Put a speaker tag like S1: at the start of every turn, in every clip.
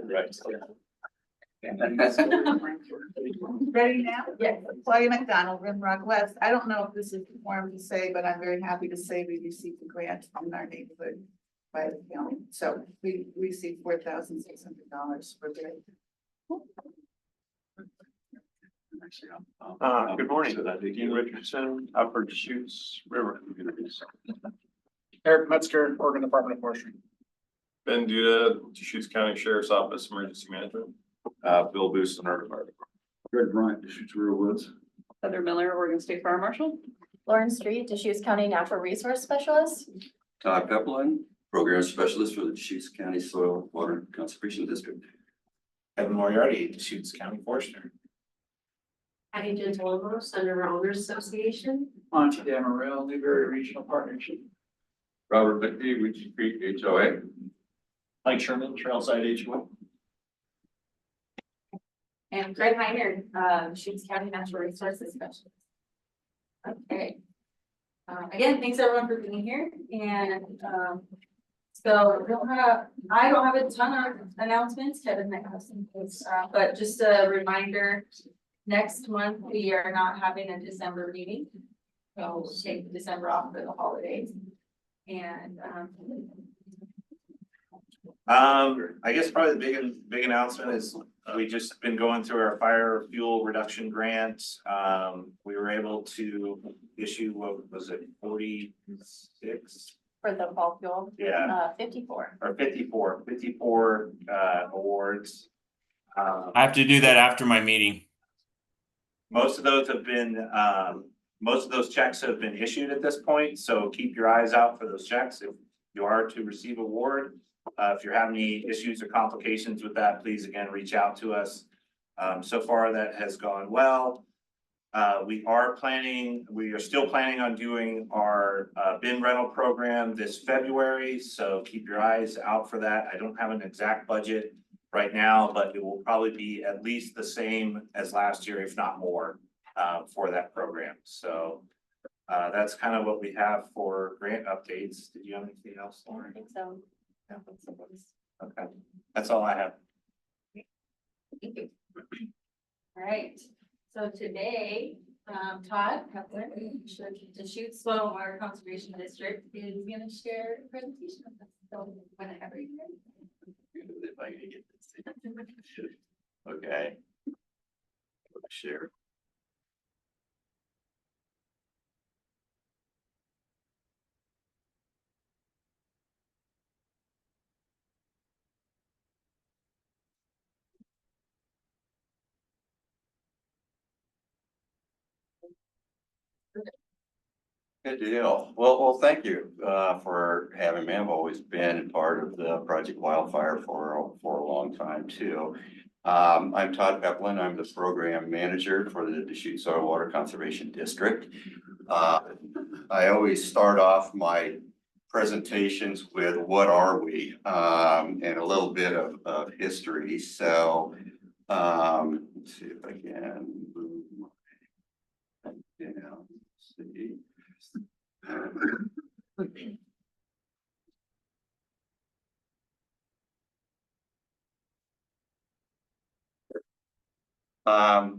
S1: Right.
S2: Ready now?
S3: Yes.
S2: Claudia McDonald, Rimrock West. I don't know if this is the form to say, but I'm very happy to say we received a grant in our neighborhood by the county. So we received $4,600 for the.
S1: Good morning, Dean Richardson, Upper Deschutes River Communities.
S4: Eric Metzger, Oregon Department of Forestry.
S1: Ben Duda, Deschutes County Sheriff's Office, Emergency Management. Bill Boost, in our department.
S5: Greg Bryant, Deschutes River Woods.
S3: Heather Miller, Oregon State Fire Marshal.
S6: Lauren Street, Deschutes County Natural Resource Specialist.
S7: Todd Peplin, Program Specialist for the Deschutes County Soil Water Conservation District.
S4: Kevin Moriarty, Deschutes County Forester.
S8: Patty Gentilomos, Center Owners Association.
S4: Monty Damarel, Newberry Regional Partnership.
S1: Robert McKee, Ritchie Creek HOA.
S4: Mike Sherman, Trailside HOA.
S3: And Greg Heiner, Deschutes County Natural Resources Specialist. Okay. Again, thanks everyone for being here, and so I don't have a ton of announcements. Kevin might have some things, but just a reminder, next month we are not having a December meeting. So we'll take December off for the holidays. And
S9: I guess probably the big announcement is we just been going through our fire fuel reduction grant. We were able to issue, what was it, 46?
S6: For the fall fuel.
S9: Yeah.
S6: 54.
S9: Or 54 awards.
S10: I have to do that after my meeting.
S9: Most of those have been, most of those checks have been issued at this point, so keep your eyes out for those checks if you are to receive award. If you're having any issues or complications with that, please again, reach out to us. So far that has gone well. We are still planning on doing our bin rental program this February, so keep your eyes out for that. I don't have an exact budget right now, but it will probably be at least the same as last year, if not more, for that program. So that's kind of what we have for grant updates. Did you have anything else, Lauren?
S6: I think so.
S9: Okay, that's all I have.
S3: thank you. All right, so today, Todd Peplin, Deschutes Soil and Water Conservation District, is gonna share a presentation with us. So whenever you're ready.
S7: If I can get this. Okay. Share. Good deal. Well, thank you for having me. I've always been part of the Project Wildfire for a long time too. I'm Todd Peplin. I'm the program manager for the Deschutes Soil Water Conservation District. I always start off my presentations with what are we and a little bit of history. So let's see if I can move my down. See.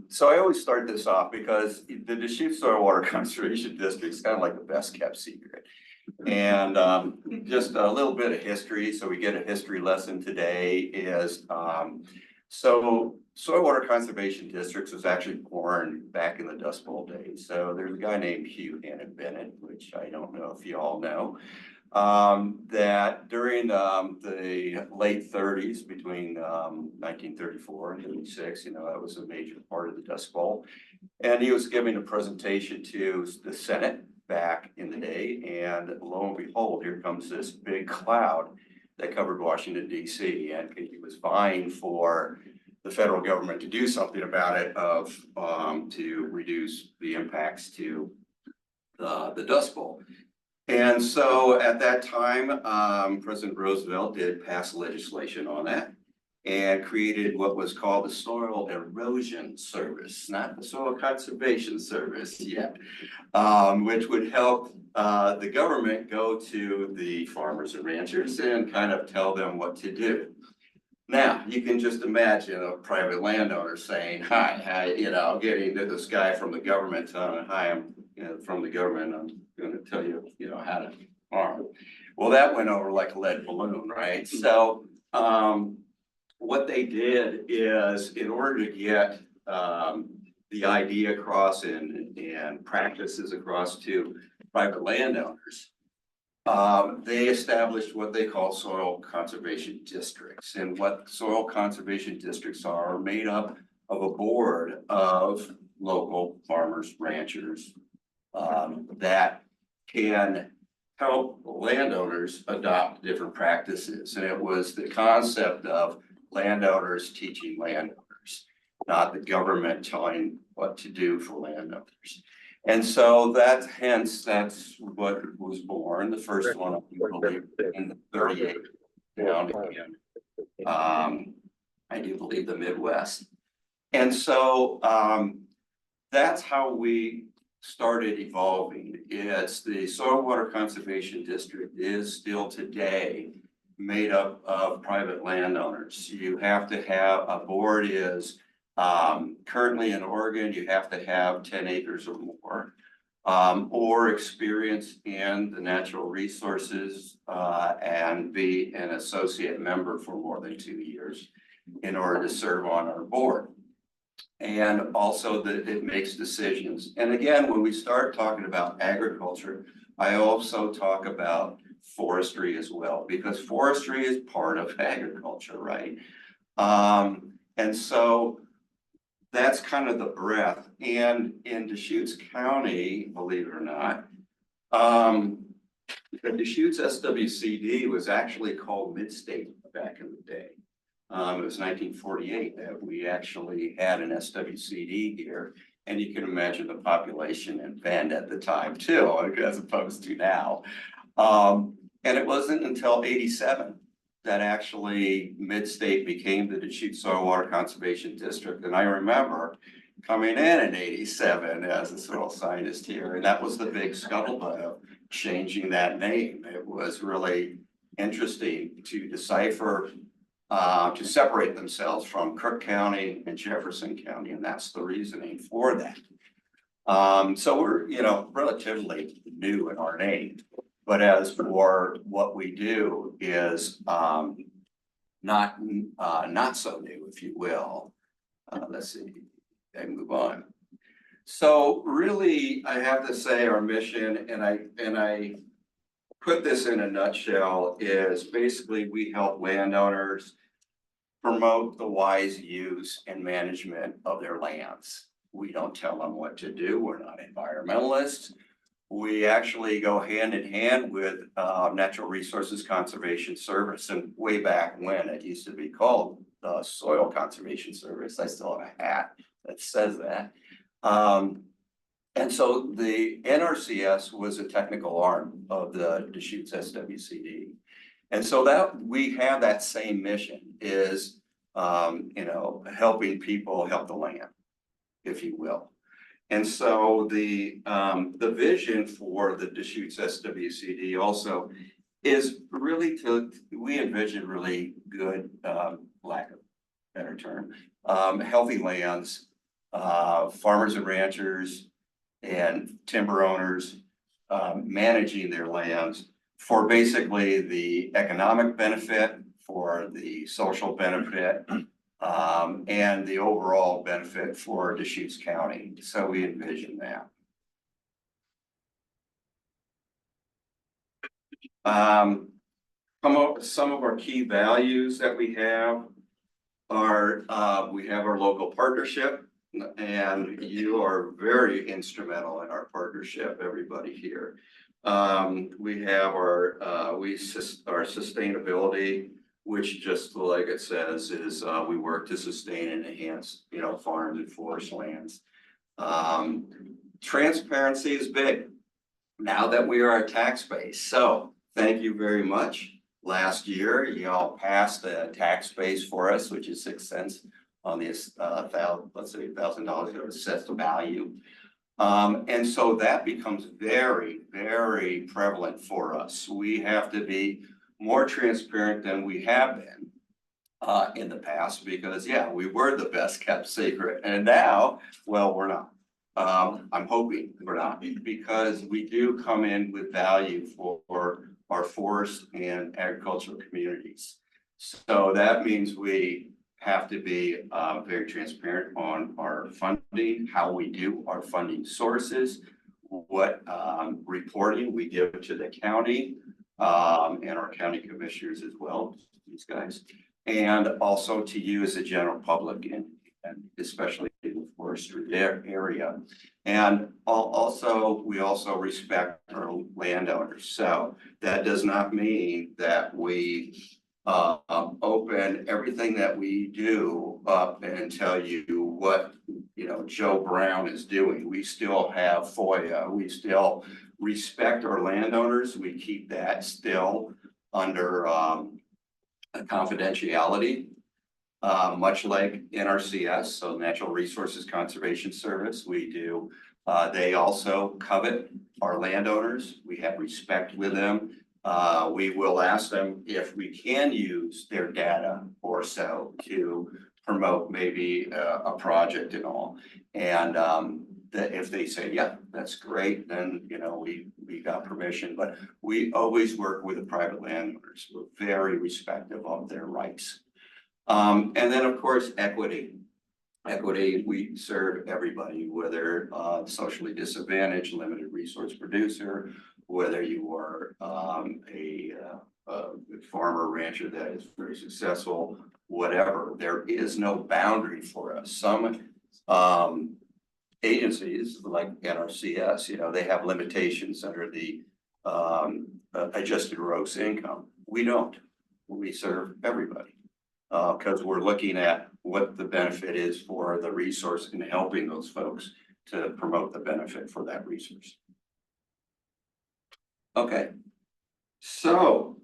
S7: So I always start this off because the Deschutes Soil Water Conservation District is kind of like the best kept secret. And just a little bit of history. So we get a history lesson today is so Soil Water Conservation Districts was actually born back in the Dust Bowl days. So there's a guy named Hugh Hannon Bennett, which I don't know if you all know, that during the late 30s, between 1934 and 36, that was a major part of the Dust Bowl. And he was giving a presentation to the Senate back in the day. And lo and behold, here comes this big cloud that covered Washington, D.C. And he was vying for the federal government to do something about it to reduce the impacts to the Dust Bowl. And so at that time, President Roosevelt did pass legislation on that and created what was called the Soil Erosion Service, not the Soil Conservation Service yet, which would help the government go to the farmers and ranchers and kind of tell them what to do. Now, you can just imagine a private landowner saying, hi, getting to this guy from the government, hi, I'm, from the government, I'm gonna tell you, how to farm. Well, that went over like a lead balloon, right? So, what they did is, in order to get, the idea across and practices across to private landowners, they established what they call soil conservation districts. And what soil conservation districts are made up of a board of local farmers, ranchers, that can help landowners adopt different practices. And it was the concept of landowners teaching landowners, not the government telling what to do for landowners. And so that's what was born, the first one, I believe, in the 38 down in, I do believe, the Midwest. And so that's how we started evolving. It's the Soil Water Conservation District is still today made up of private landowners. You have to have, a board is currently in Oregon, you have to have 10 acres or more, or experience in the natural resources, and be an associate member for more than 2 years in order to serve on our board. And also that it makes decisions. And again, when we start talking about agriculture, I also talk about forestry as well, because forestry is part of agriculture, right? And so that's kind of the breadth. And in Deschutes County, believe it or not, the Deschutes SWCD was actually called Midstate back in the day. It was 1948 that we actually had an SWCD here. And you can imagine the population in Bend at the time too, as opposed to now. And it wasn't until 87 that actually Midstate became the Deschutes Soil Water Conservation District. And I remember coming in 87 as a soil scientist here, and that was the big scuttlebutt of changing that name. It was really interesting to decipher, to separate themselves from Cook County and Jefferson County, and that's the reasoning for that. So we're, relatively new in our name. But as for what we do is not so new, if you will. Let's see, I move on. So really, I have to say our mission, and I put this in a nutshell, is basically we help landowners promote the wise use and management of their lands. We don't tell them what to do. We're not environmentalists. We actually go hand in hand with Natural Resources Conservation Service. And way back when it used to be called the Soil Conservation Service, I still have a hat that says that. And so the NRCS was a technical arm of the Deschutes SWCD. And so that we have that same mission is, helping people help the land, if you will. And so the vision for the Deschutes SWCD also is really we envision really good, lack of a better term, healthy lands, farmers and ranchers and timber owners, managing their lands for basically the economic benefit, for the social benefit, and the overall benefit for Deschutes County. So we envision that. Some of our key values that we have are, we have our local partnership, and you are very instrumental in our partnership, everybody here. We have our sustainability, which just like it says is we work to sustain and enhance, farms and forest lands. Transparency is big now that we are a tax base. So thank you very much. Last year, y'all passed a tax base for us, which is 6 cents on the $1,000 of assessed value. And so that becomes very, very prevalent for us. We have to be more transparent than we have been. in the past, because yeah, we were the best kept secret, and now, well, we're not. I'm hoping we're not, because we do come in with value for our forest and agricultural communities. So that means we have to be very transparent on our funding, how we do our funding sources, what reporting we give to the county and our county commissioners as well, these guys, and also to you as a general public, and especially in the forestry area. And we also respect our landowners. So that does not mean that we open everything that we do up and tell you what, you know, Joe Brown is doing. We still have FOIA. We still respect our landowners. We keep that still under confidentiality, much like NRCS, so Natural Resources Conservation Service. We do. They also covet our landowners. We have respect with them. We will ask them if we can use their data or so to promote maybe a project and all. And that if they say, yeah, that's great, then, you know, we got permission. But we always work with the private landowners. We're very respectful of their rights. And then, of course, equity. Equity, we serve everybody, whether socially disadvantaged, limited resource producer, whether you are a farmer rancher that is very successful, whatever. There is no boundary for us. Some agencies like NRCS, you know, they have limitations under the adjusted gross income. We don't. We serve everybody because we're looking at what the benefit is for the resource and helping those folks to promote the benefit for that resource. Okay, so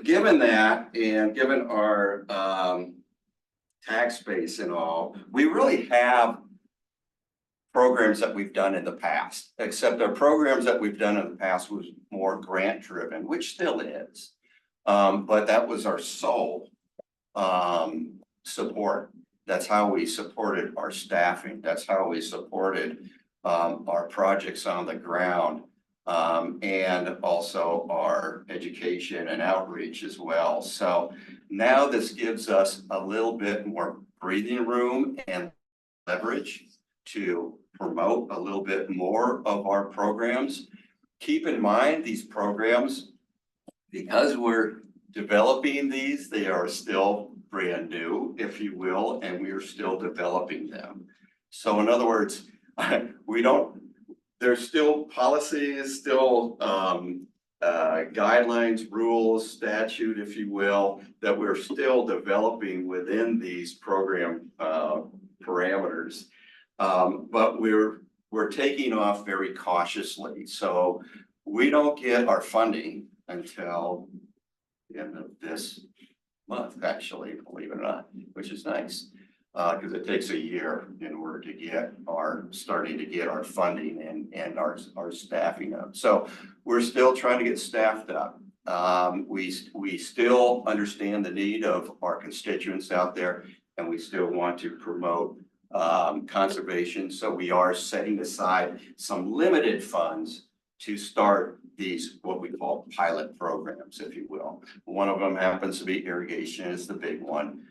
S7: given that, and given our tax base and all, we really have programs that we've done in the past, except our programs that we've done in the past was more grant driven, which still is. But that was our sole support. That's how we supported our staffing. That's how we supported our projects on the ground. And also our education and outreach as well. So now this gives us a little bit more breathing room and leverage to promote a little bit more of our programs. Keep in mind, these programs, because we're developing these, they are still brand new, if you will, and we are still developing them. So in other words, there's still policies, still guidelines, rules, statute, if you will, that we're still developing within these program parameters. But we're taking off very cautiously. So we don't get our funding until the end of this month, actually, believe it or not, which is nice. Because it takes a year in order to starting to get our funding and our staffing up. So we're still trying to get staffed up. We still understand the need of our constituents out there, and we still want to promote conservation. So we are setting aside some limited funds to start these, what we call pilot programs, if you will. One of them happens to be irrigation, is the big one.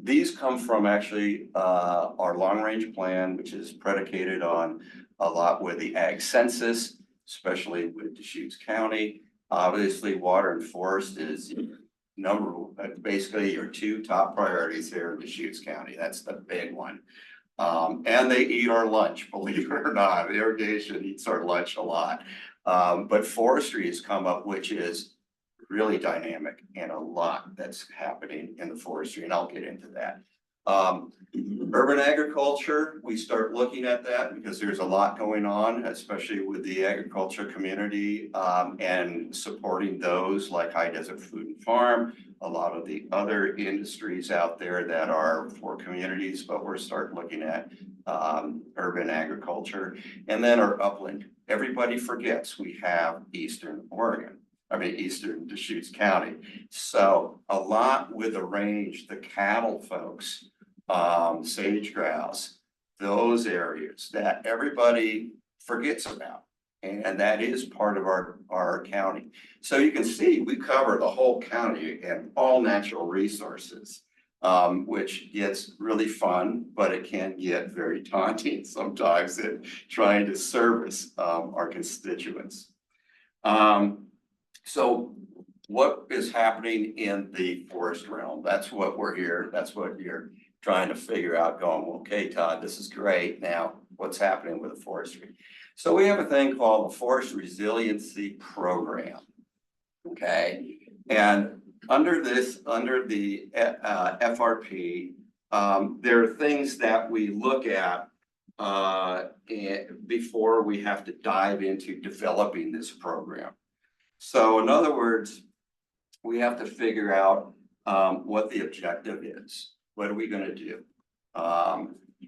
S7: These come from actually our long range plan, which is predicated on a lot with the ag census, especially with Deschutes County. Obviously, water and forest is basically your two top priorities here in Deschutes County. That's the big one. And they eat our lunch, believe it or not. Irrigation eats our lunch a lot. But forestry has come up, which is really dynamic, and a lot that's happening in the forestry, and I'll get into that. Urban agriculture, we start looking at that because there's a lot going on, especially with the agriculture community, and supporting those like High Desert Food and Farm, a lot of the other industries out there that are for communities, but we're starting looking at urban agriculture. And then our upland. Everybody forgets we have Eastern Oregon. eastern Deschutes County. So a lot with the range, the cattle folks, sage grouse, those areas that everybody forgets about. And that is part of our county. So you can see, we cover the whole county and all natural resources, which gets really fun, but it can get very daunting sometimes in trying to service, our constituents. So what is happening in the forest realm? That's what we're here. That's what you're trying to figure out, going, okay, Todd, this is great. Now, what's happening with the forestry? So we have a thing called the Forest Resiliency Program. Okay, and under the FRP, there are things that we look at before we have to dive into developing this program. So in other words, we have to figure out what the objective is. What are we going to do?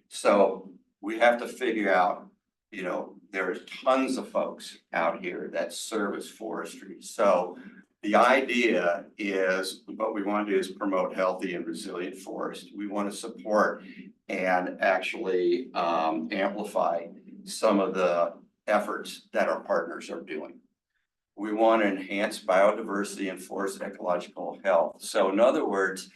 S7: So we have to figure out, you know, there's tons of folks out here that service forestry. So the idea is, what we want to do is promote healthy and resilient forest. We want to support and actually amplify some of the efforts that our partners are doing. We want to enhance biodiversity and forest ecological health. So in other words,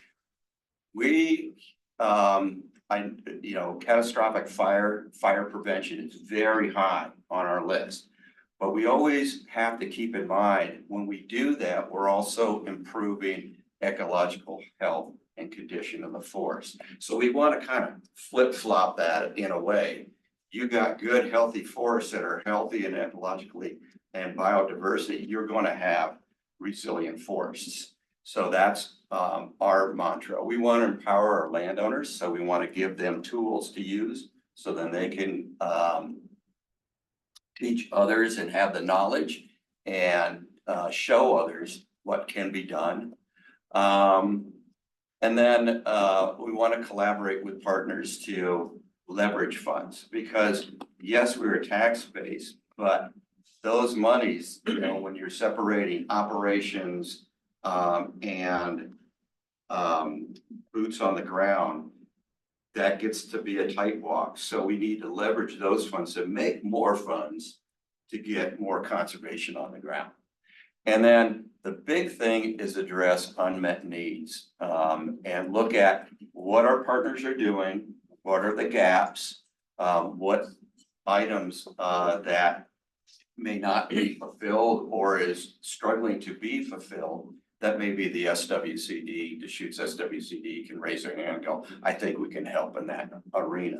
S7: catastrophic fire prevention is very high on our list. But we always have to keep in mind, when we do that, we're also improving ecological health and condition of the forest. So we want to kind of flip-flop that in a way. You got good, healthy forests that are healthy and ecologically and biodiversity, you're going to have resilient forests. So that's our mantra. We want to empower our landowners, so we want to give them tools to use, so then they can teach others and have the knowledge and show others what can be done. And then we want to collaborate with partners to leverage funds, because yes, we're a tax base, but those monies, you know, when you're separating operations and boots on the ground, that gets to be a tight walk. So we need to leverage those funds and make more funds to get more conservation on the ground. And then the big thing is address unmet needs and look at what our partners are doing, what are the gaps, what items that may not be fulfilled or is struggling to be fulfilled. That may be the SWCD, Deschutes SWCD can raise their hand and go, I think we can help in that arena.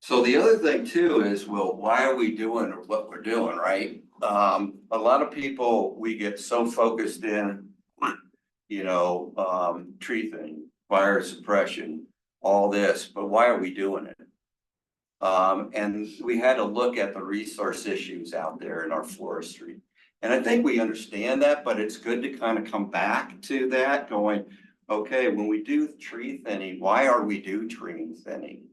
S7: So the other thing too is, well, why are we doing what we're doing, right? A lot of people, we get so focused in, you know, tree thinning, fire suppression, all this, but why are we doing it? And we had to look at the resource issues out there in our forestry. And I think we understand that, but it's good to kind of come back to that, going, okay, when we do tree thinning, why are we doing tree thinning?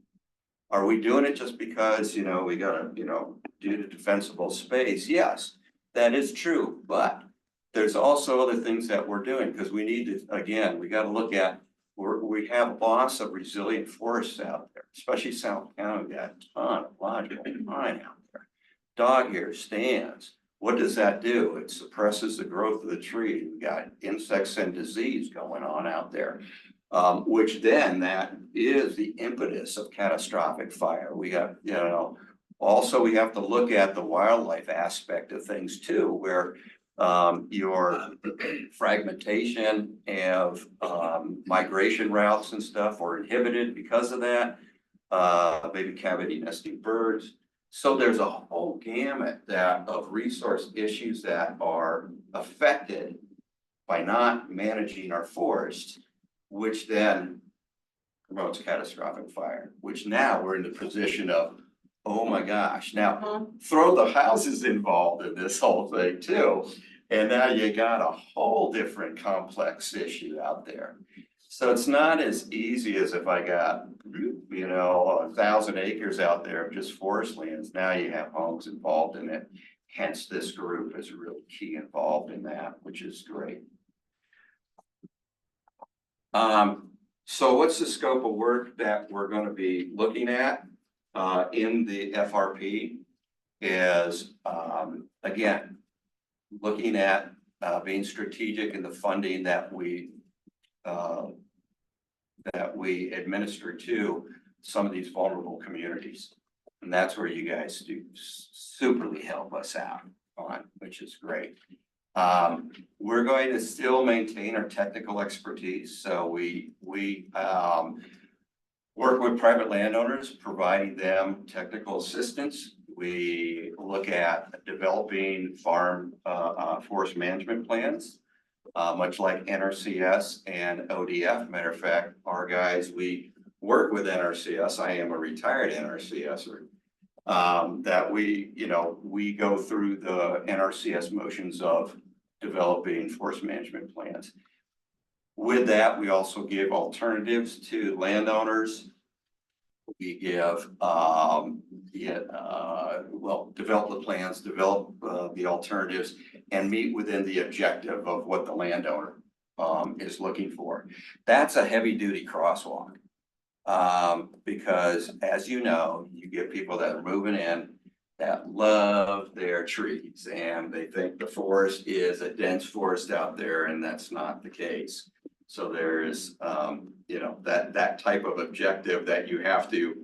S7: Are we doing it just because, you know, we gotta, you know, do the defensible space? Yes, that is true, but there's also other things that we're doing, because we need to, again, we got to look at, we have loss of resilient forests out there, especially South County. We got a ton of logical pine out there. Dog hair stands. What does that do? It suppresses the growth of the tree. We got insects and disease going on out there, which then that is the impetus of catastrophic fire. We got, you know, also we have to look at the wildlife aspect of things too, where your fragmentation of migration routes and stuff are inhibited because of that, maybe cavity nesting birds. So there's a whole gamut of resource issues that are affected by not managing our forests, which then promotes catastrophic fire, which now we're in the position of, oh my gosh, now throw the houses involved in this whole thing too. And now you got a whole different complex issue out there. So it's not as easy as if I got, you know, 1,000 acres out there of just forest lands. Now you have homes involved in it, hence this group is really key involved in that, which is great. So what's the scope of work that we're going to be looking at in the FRP is, again, looking at being strategic in the funding that we administer to some of these vulnerable communities. And that's where you guys do superly help us out on, which is great. We're going to still maintain our technical expertise. So we work with private landowners, providing them technical assistance. We look at developing farm forest management plans, much like NRCS and ODF. Matter of fact, our guys, we work with NRCS. I am a retired NRCSer. That we go through the NRCS motions of developing forest management plans. With that, we also give alternatives to landowners. We give, develop the plans, develop the alternatives, and meet within the objective of what the landowner is looking for. That's a heavy-duty crosswalk. Because as you know, you get people that are moving in that love their trees and they think the forest is a dense forest out there, and that's not the case. So there is, that type of objective that you have to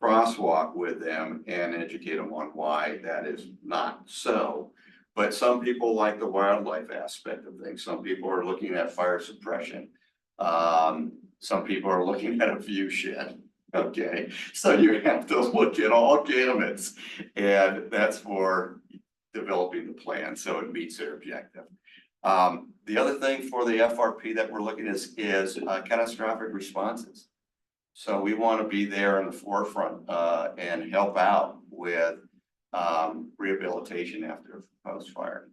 S7: crosswalk with them and educate them on why that is not so. But some people like the wildlife aspect of things. Some people are looking at fire suppression. Some people are looking at a view shed. Okay, so you have to look at all gamuts, and that's for developing the plan so it meets their objective. The other thing for the FRP that we're looking is catastrophic responses. So we want to be there in the forefront and help out with rehabilitation after post-fire.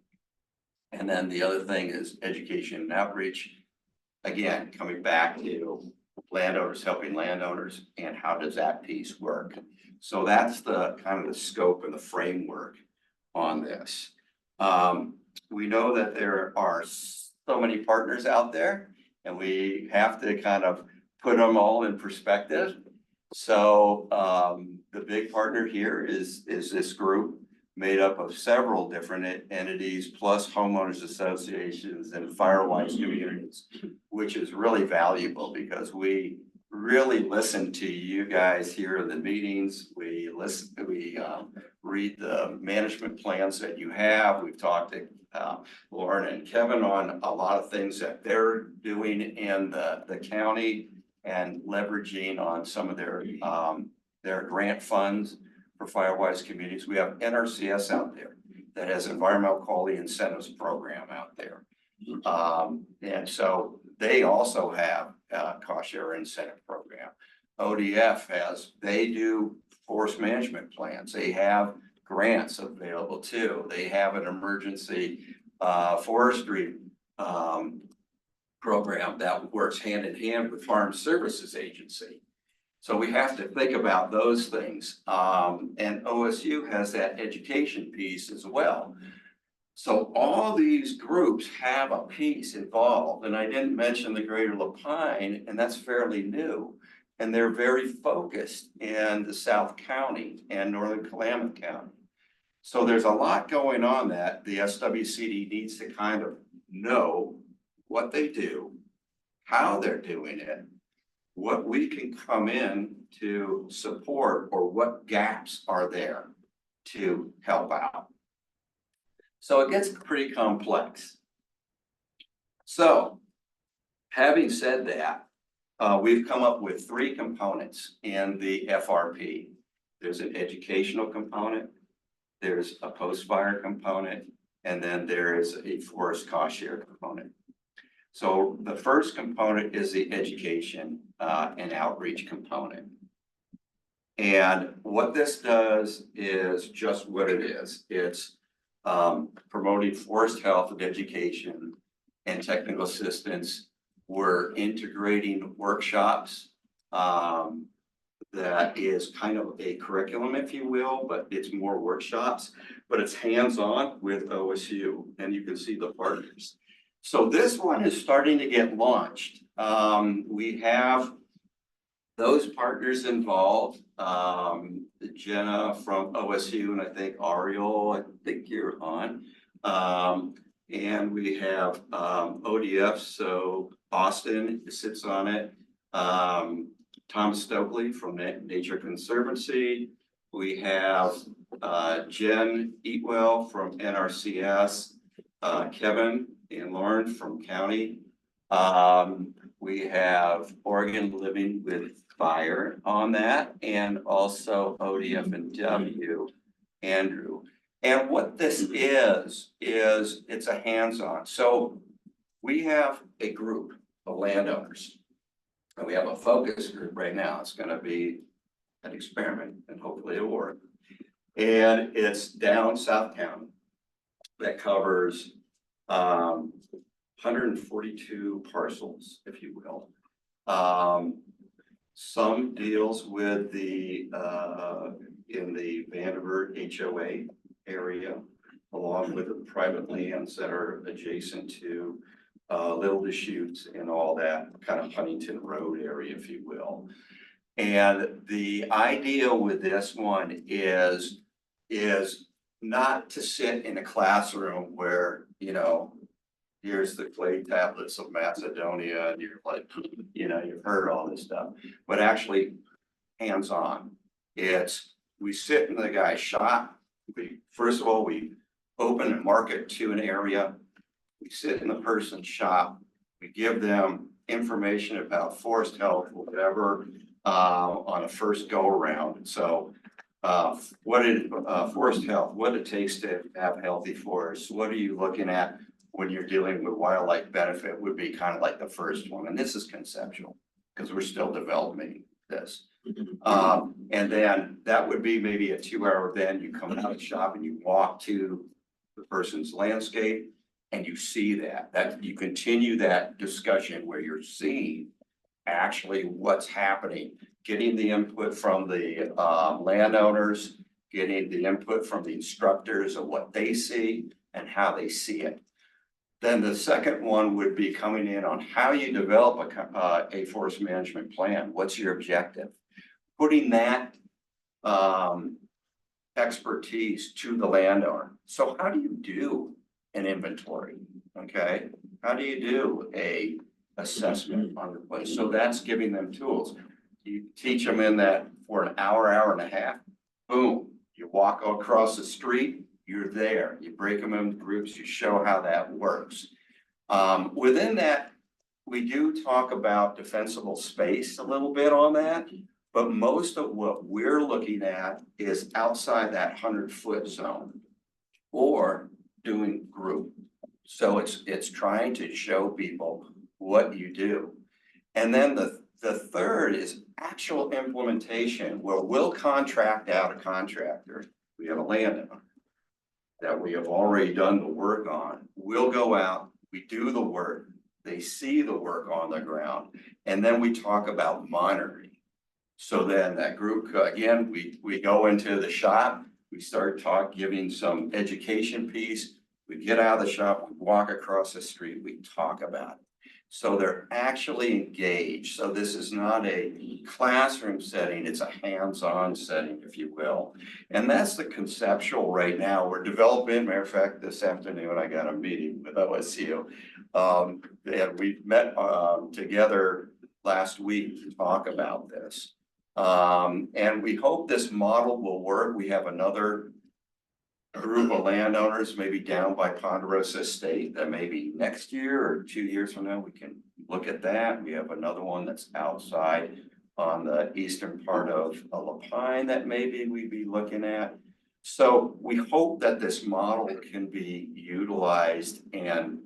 S7: And then the other thing is education and outreach. Again, coming back to landowners helping landowners and how does that piece work? So that's the kind of the scope and the framework on this. We know that there are so many partners out there, and we have to kind of put them all in perspective. So the big partner here is this group made up of several different entities, plus homeowners associations and firewise communities, which is really valuable because we really listen to you guys here in the meetings. We read the management plans that you have. We've talked to Lauren and Kevin on a lot of things that they're doing in the county and leveraging on some of their grant funds for firewise communities. We have NRCS out there that has environmental quality incentives program out there. And so they also have a cost share incentive program. ODF they do forest management plans. They have grants available too. They have an emergency forestry program that works hand in hand with Farm Services Agency. So we have to think about those things. And OSU has that education piece as well. So all these groups have a piece involved, and I didn't mention the Greater Lapine, and that's fairly new. And they're very focused in the South County and Northern Klamath County. So there's a lot going on that the SWCD needs to kind of know what they do, how they're doing it, what we can come in to support, or what gaps are there to help out. So it gets pretty complex. So having said that, we've come up with 3 components in the FRP. There's an educational component, there's a post-fire component, and then there is a forest cost share component. So the first component is the education and outreach component. And what this does is just what it is. It's promoting forest health and education and technical assistance. We're integrating workshops that is kind of a curriculum, if you will, but it's more workshops, but it's hands-on with OSU, and you can see the partners. So this one is starting to get launched. We have those partners involved, Jenna from OSU, and I think Ariel, I think you're on. And we have ODF, so Austin sits on it. Tom Stokely from Nature Conservancy. We have Jen Eatwell from NRCS, Kevin and Lauren from county. We have Oregon Living with Fire on that, and also ODF and W, Andrew. And what this is it's a hands-on. So we have a group of landowners, and we have a focus group right now. It's going to be an experiment, and hopefully it'll work. And it's down South County that covers 142 parcels, if you will. Some deals with the in the Vanderbilt HOA area, along with the private lands that are adjacent to Little Deschutes and all that kind of Huntington Road area, if you will. And the idea with this one is not to sit in a classroom where, you know, here's the clay tablets of Macedonia, and you're like, you know, you've heard all this stuff, but actually hands-on. We sit in the guy's shop. First of all, we open and market to an area. We sit in the person's shop. We give them information about forest health, whatever, on a first go around. So forest health, what it takes to have healthy forests. What are you looking at when you're dealing with wildlife benefit would be kind of like the first one. And this is conceptual because we're still developing this. And then that would be maybe a 2-hour event. You come out of the shop and you walk to the person's landscape and you see that you continue that discussion where you're seeing actually what's happening, getting the input from the landowners, getting the input from the instructors of what they see and how they see it. Then the second one would be coming in on how you develop a forest management plan. What's your objective? Putting that expertise to the landowner. So how do you do an inventory? Okay, how do you do a assessment on the place? So that's giving them tools. You teach them in that for an hour, hour and a half. Boom, you walk across the street. You're there, you break them into groups, you show how that works. Within that, we do talk about defensible space a little bit on that, but most of what we're looking at is outside that 100-foot zone or doing group. So it's trying to show people what you do. And then the third is actual implementation, where we'll contract out a contractor. We have a landowner that we have already done the work on. We'll go out, we do the work, they see the work on the ground, and then we talk about monitoring. So then that group, again, we go into the shop, we start giving some education piece, we get out of the shop, we walk across the street, we talk about it. So they're actually engaged. So this is not a classroom setting, it's a hands-on setting, if you will. And that's the conceptual right now. We're developing, matter of fact, this afternoon, I got a meeting with OSU. And we met together last week to talk about this. And we hope this model will work. We have another group of landowners, maybe down by Ponderosa State, that maybe next year or 2 years from now, we can look at that. We have another one that's outside on the eastern part of Lapine that maybe we'd be looking at. So we hope that this model can be utilized, and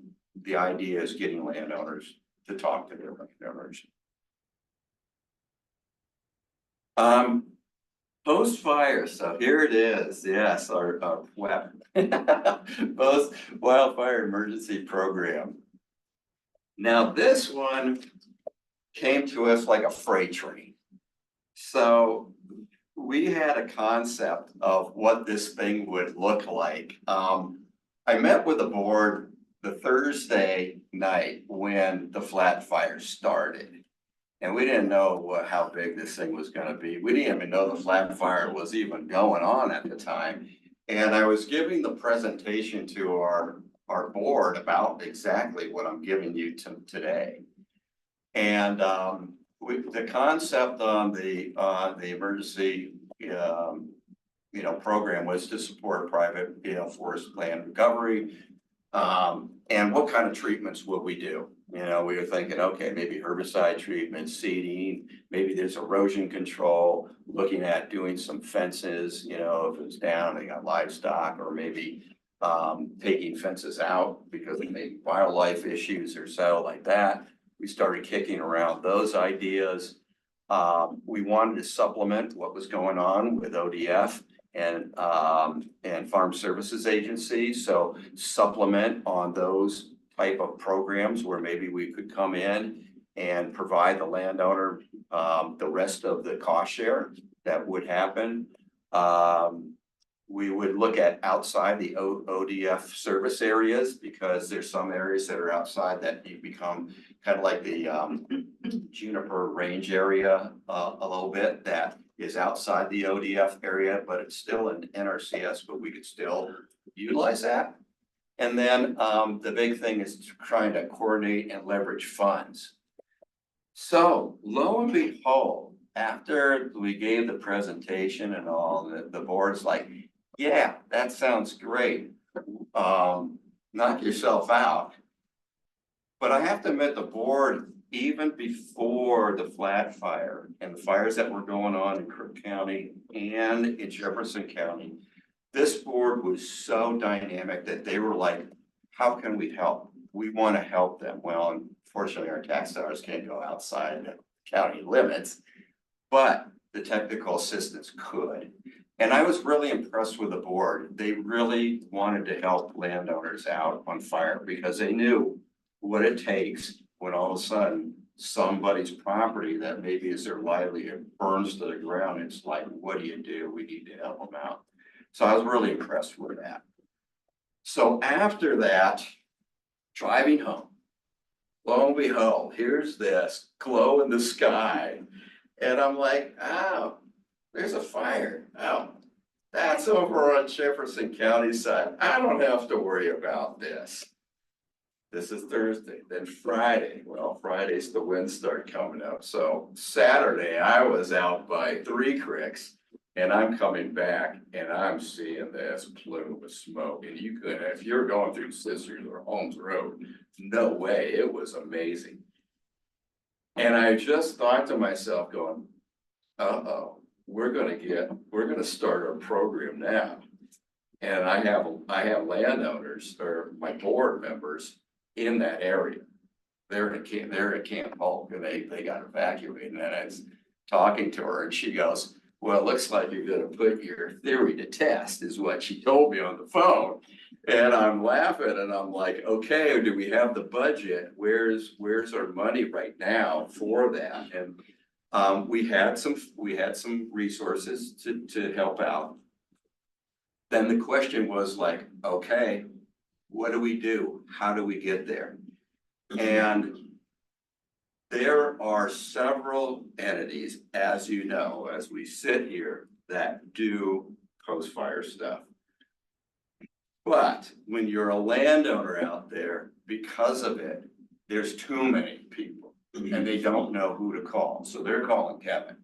S7: the idea is getting landowners to talk to their landowners. Post-fire, so here it is. Yes, our WEP, Post Wildfire Emergency Program. Now this one came to us like a freight train. So we had a concept of what this thing would look like. I met with the board the Thursday night when the flat fire started. And we didn't know how big this thing was gonna be. We didn't even know the flat fire was even going on at the time. And I was giving the presentation to our board about exactly what I'm giving you today. And the concept on the emergency program was to support private forest land recovery. And what kind of treatments would we do? We were thinking, okay, maybe herbicide treatment, seeding, maybe there's erosion control, looking at doing some fences, if it's down, they got livestock, or maybe taking fences out because of maybe wildlife issues or so like that. We started kicking around those ideas. We wanted to supplement what was going on with ODF and Farm Services Agency. So supplement on those type of programs where maybe we could come in and provide the landowner the rest of the cost share that would happen. We would look at outside the ODF service areas because there's some areas that are outside that you become kind of like the Juniper Range area a little bit that is outside the ODF area, but it's still an NRCS, but we could still utilize that. And then the big thing is trying to coordinate and leverage funds. So lo and behold, after we gave the presentation and all, the board's like, yeah, that sounds great. Knock yourself out. But I have to admit, the board, even before the flat fire and the fires that were going on in Crook County and in Jefferson County, this board was so dynamic that they were like, how can we help? We want to help them. Well, unfortunately, our tax dollars can't go outside the county limits, but the technical assistance could. And I was really impressed with the board. They really wanted to help landowners out on fire because they knew what it takes when all of a sudden somebody's property that maybe is their livelihood burns to the ground. It's like, what do you do? We need to help them out. So I was really impressed with that. So after that, driving home, lo and behold, here's this glow in the sky. And I'm like, oh, there's a fire. Oh, that's over on Jefferson County side. I don't have to worry about this. This is Thursday, then Friday. Well, Friday's the winds start coming up. So Saturday, I was out by Three Creeks and I'm coming back and I'm seeing this plume of smoke. And you could, if you're going through Sisters or Holmes Road, no way, it was amazing. And I just thought to myself going, uh-oh, we're gonna start our program now. And I have landowners or my board members in that area. They're in Camp Hulk and they got evacuated. And I was talking to her and she goes, well, it looks like you're gonna put your theory to test, is what she told me on the phone. And I'm laughing and I'm like, okay, do we have the budget? Where's our money right now for that? And we had some resources to help out. Then the question was like, okay, what do we do? How do we get there? And there are several entities, as you know, as we sit here, that do post-fire stuff. But when you're a landowner out there, because of it, there's too many people and they don't know who to call. So they're calling Kevin.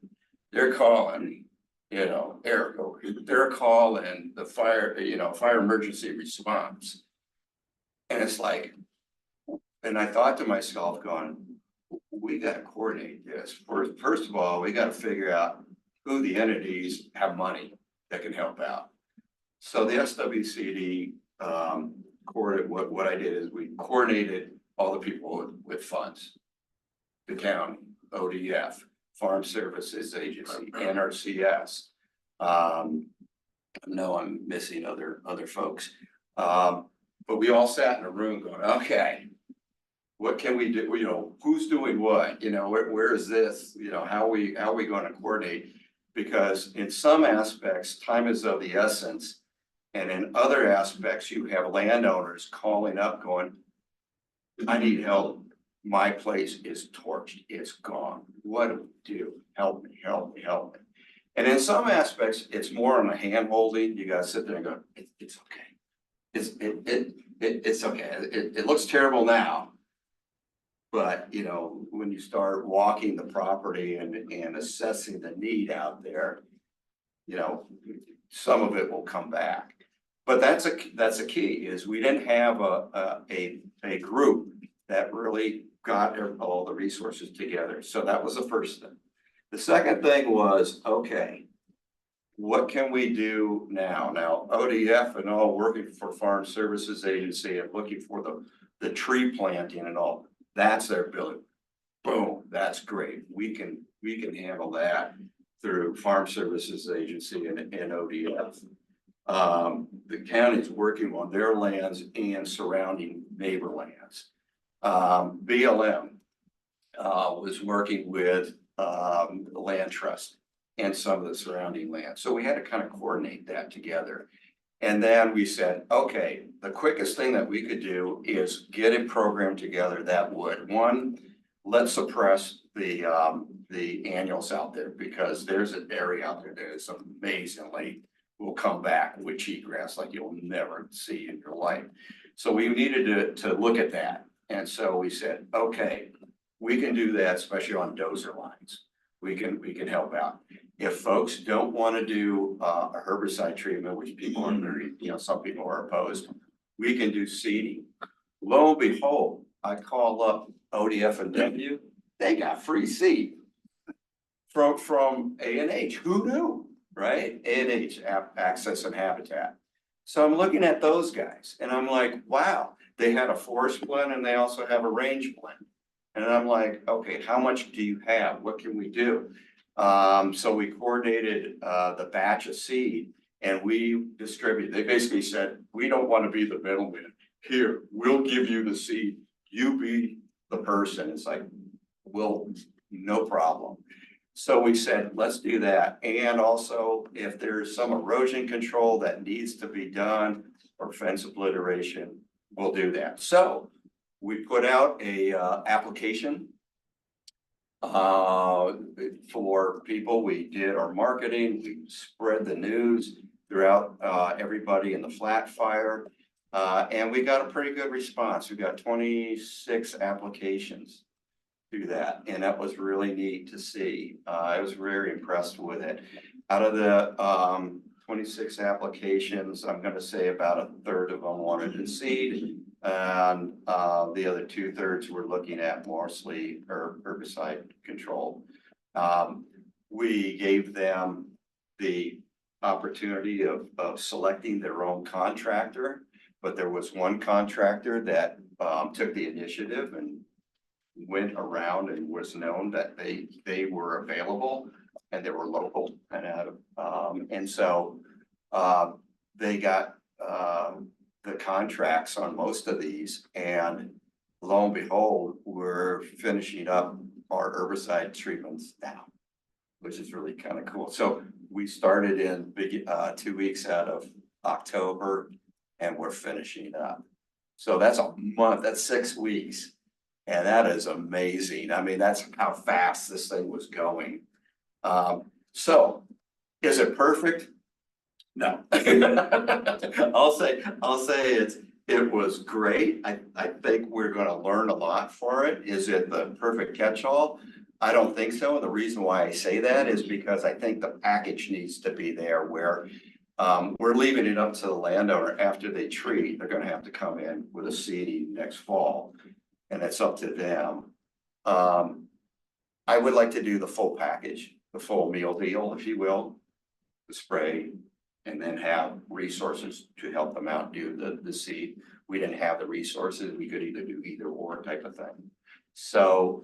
S7: They're calling, Eric over here. They're calling the fire emergency response. And it's like, and I thought to myself going, we got to coordinate this. First of all, we got to figure out who the entities have money that can help out. So the SWCD what I did is we coordinated all the people with funds. The county, ODF, Farm Services Agency, NRCS. No, I'm missing other folks. But we all sat in a room going, okay, what can we do, you know, who's doing what, you know, where is this, you know, how are we gonna coordinate? Because in some aspects, time is of the essence. And in other aspects, you have landowners calling up going, I need help. My place is torched. It's gone. What do we do? Help me, help me, help me. And in some aspects, it's more on a hand holding. You gotta sit there and go, it's okay. It's okay. It looks terrible now. But, you know, when you start walking the property and assessing the need out there, you know, some of it will come back. But that's a key, is we didn't have a group that really got all the resources together. So that was the first thing. The second thing was, okay, what can we do now? Now, ODF and all working for Farm Services Agency and looking for the tree planting and all, that's their ability. Boom, that's great. We can handle that through Farm Services Agency and ODF. The county's working on their lands and surrounding neighbor lands. BLM was working with the land trust and some of the surrounding land. So we had to kind of coordinate that together. And then we said, okay, the quickest thing that we could do is get a program together that would, one, let's suppress the annuals out there, because there's an area out there that is amazingly will come back with cheatgrass like you'll never see in your life. So we needed to look at that. And so we said, okay, we can do that, especially on dozer lines. We can help out. If folks don't want to do a herbicide treatment, which people are very, you know, some people are opposed, we can do seeding. Lo and behold, I call up ODF and W, they got free seed from A&H. Who knew, right? A&H, Access and Habitat. So I'm looking at those guys and I'm like, wow, they had a forest blend and they also have a range blend. And I'm like, okay, how much do you have? What can we do? So we coordinated the batch of seed and we distributed. They basically said, we don't want to be the middleman. Here, we'll give you the seed. You be the person. It's like, well, no problem. So we said, let's do that. And also, if there's some erosion control that needs to be done or fence obliteration, we'll do that. So we put out a application for people. We did our marketing. We spread the news throughout everybody in the flat fire. And we got a pretty good response. We got 26 applications to that. And that was really neat to see. I was very impressed with it. Out of the 26 applications, I'm going to say about a third of them wanted to seed. And the other 2/3 were looking at mostly herbicide control. We gave them the opportunity of selecting their own contractor, but there was one contractor that took the initiative and went around and was known that they were available and they were local and so they got the contracts on most of these, and lo and behold, we're finishing up our herbicide treatments now, which is really kind of cool. So we started in 2 weeks out of October and we're finishing up. So that's a month, that's 6 weeks. And that is amazing. I mean, that's how fast this thing was going. So is it perfect? No. I'll say it was great. I think we're going to learn a lot for it. Is it the perfect catch-all? I don't think so. And the reason why I say that is because I think the package needs to be there where we're leaving it up to the landowner after they treat. They're going to have to come in with a seeding next fall, and it's up to them. I would like to do the full package, the full meal deal, if you will, the spray, and then have resources to help them out do the seed. We didn't have the resources. We could either do either or type of thing. So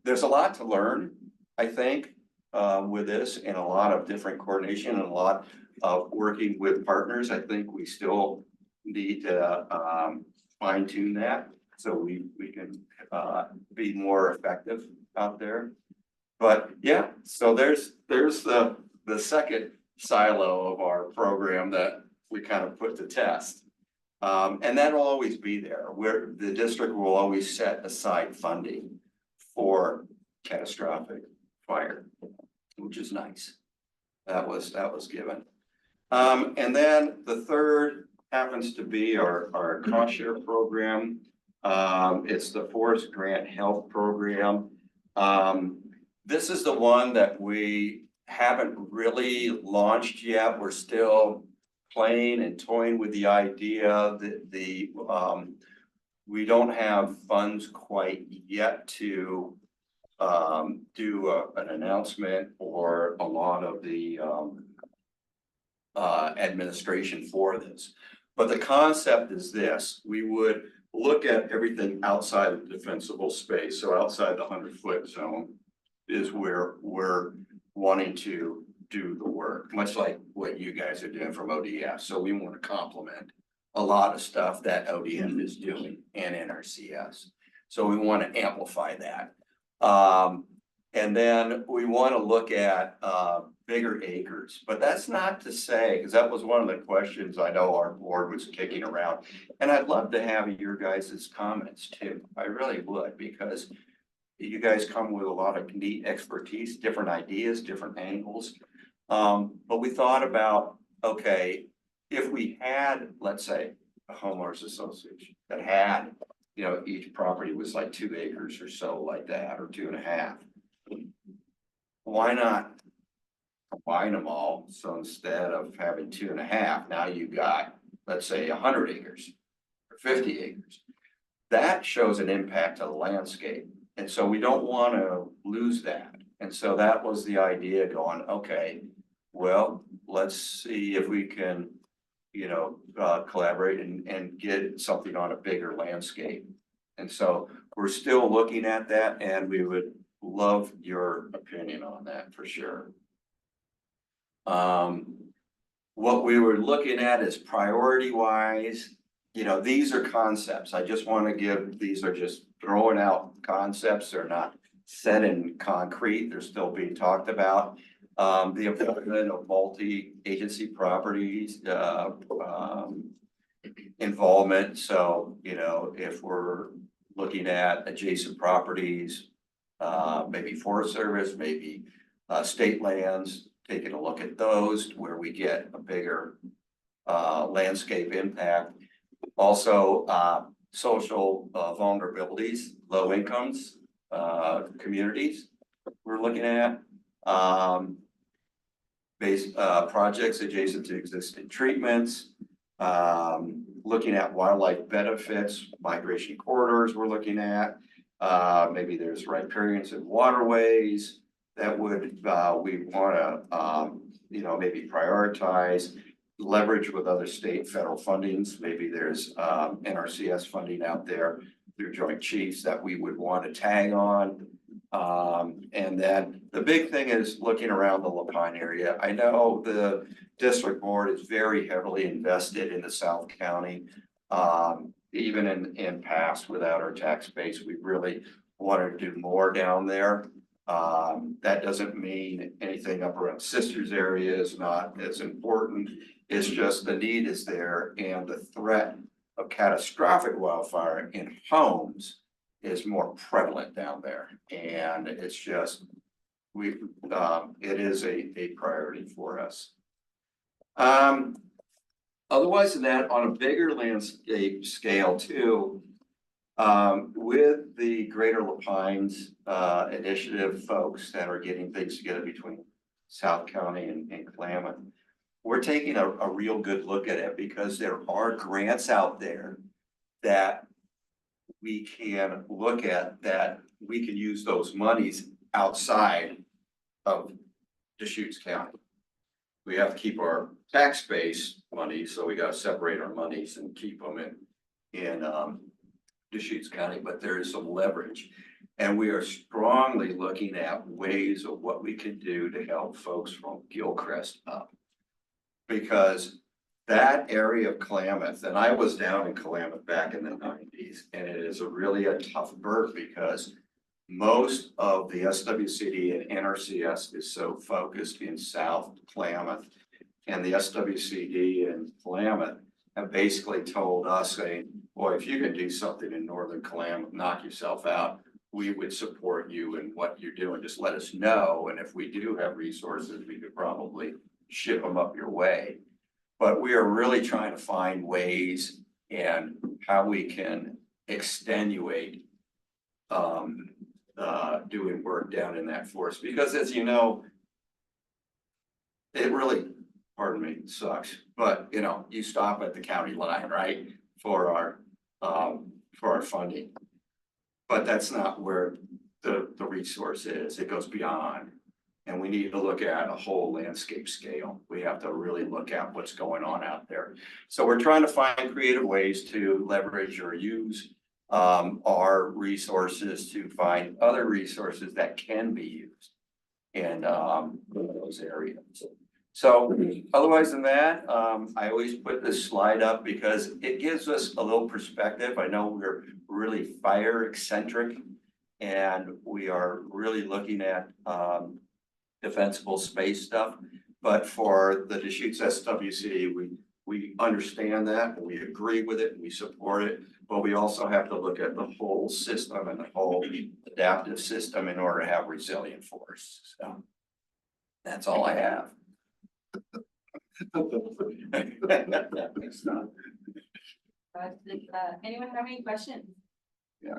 S7: there's a lot to learn, I think, with this, and a lot of different coordination and a lot of working with partners. I think we still need to fine tune that. so we can, be more effective out there. But yeah, so there's the second silo of our program that we kind of put to test. And that'll always be there, where the district will always set aside funding for catastrophic fire, which is nice. That was given. And then the third happens to be our cost share program. It's the Forest Grant Health Program. This is the one that we haven't really launched yet. We're still playing and toying with the idea that we don't have funds quite yet to do an announcement or a lot of the administration for this. But the concept is this: we would look at everything outside of defensible space. So outside the 100-foot zone is where we're wanting to do the work, much like what you guys are doing from ODF. So we want to complement a lot of stuff that ODF is doing and NRCS. So we want to amplify that. And then we want to look at bigger acres, but that's not to say, because that was one of the questions I know our board was kicking around. And I'd love to have your guys' comments too. I really would, because you guys come with a lot of neat expertise, different ideas, different angles. But we thought about, okay, if we had, let's say, a homeowners association that had, you know, each property was like 2 acres or so like that, or 2.5. Why not combine them all? So instead of having 2.5, now you got, let's say, 100 acres or 50 acres. That shows an impact to the landscape. And so we don't want to lose that. And so that was the idea going, okay, well, let's see if we can, you know, collaborate and get something on a bigger landscape. And so we're still looking at that, and we would love your opinion on that for sure. What we were looking at is priority wise, you know, these are concepts. I just want to give, these are just throwing out concepts. They're not set in concrete. They're still being talked about. The appointment of multi-agency properties, involvement. So, you know, if we're looking at adjacent properties, maybe Forest Service, maybe state lands, taking a look at those where we get a bigger landscape impact. Also, social vulnerabilities, low incomes, communities we're looking at. Projects adjacent to existing treatments, looking at wildlife benefits, migration corridors we're looking at. Maybe there's riparians and waterways that would we want to you know, maybe prioritize, leverage with other state federal fundings. Maybe there's NRCS funding out there through Joint Chiefs that we would want to tag on. And then the big thing is looking around the Lapine area. I know the district board is very heavily invested in the South County. Even in past, without our tax base, we really wanted to do more down there. That doesn't mean anything up around Sisters area is not as important. It's just the need is there, and the threat of catastrophic wildfire in homes is more prevalent down there. And it's just, it is a priority for us. Otherwise than that, on a bigger landscape scale too, with the Greater Lapines initiative folks that are getting things together between South County and Klamath, we're taking a real good look at it, because there are grants out there that we can look at, that we can use those monies outside of Deschutes County. We have to keep our tax base money, so we got to separate our monies and keep them in Deschutes County, but there is some leverage. And we are strongly looking at ways of what we can do to help folks from Gilchrist up. Because that area of Klamath, and I was down in Klamath back in the nineties, and it is really a tough bird because most of the SWCD and NRCS is so focused in South Klamath. And the SWCD and Klamath have basically told us saying, boy, if you can do something in northern Klamath, knock yourself out, we would support you in what you're doing. Just let us know. And if we do have resources, we could probably ship them up your way. But we are really trying to find ways and how we can extenuate doing work down in that forest, because as you know, it really, pardon me, sucks, but you know, you stop at the county line, right? For our funding. But that's not where the resource is. It goes beyond. And we need to look at a whole landscape scale. We have to really look at what's going on out there. So we're trying to find creative ways to leverage or use our resources to find other resources that can be used in those areas. So otherwise than that, I always put this slide up because it gives us a little perspective. I know we're really fire eccentric and we are really looking at defensible space stuff. But for the Deschutes SWCD, we understand that and we agree with it and we support it. But we also have to look at the whole system and the whole adaptive system in order to have resilient forests. So that's all I have.
S3: Anyone have any questions?
S5: Yeah,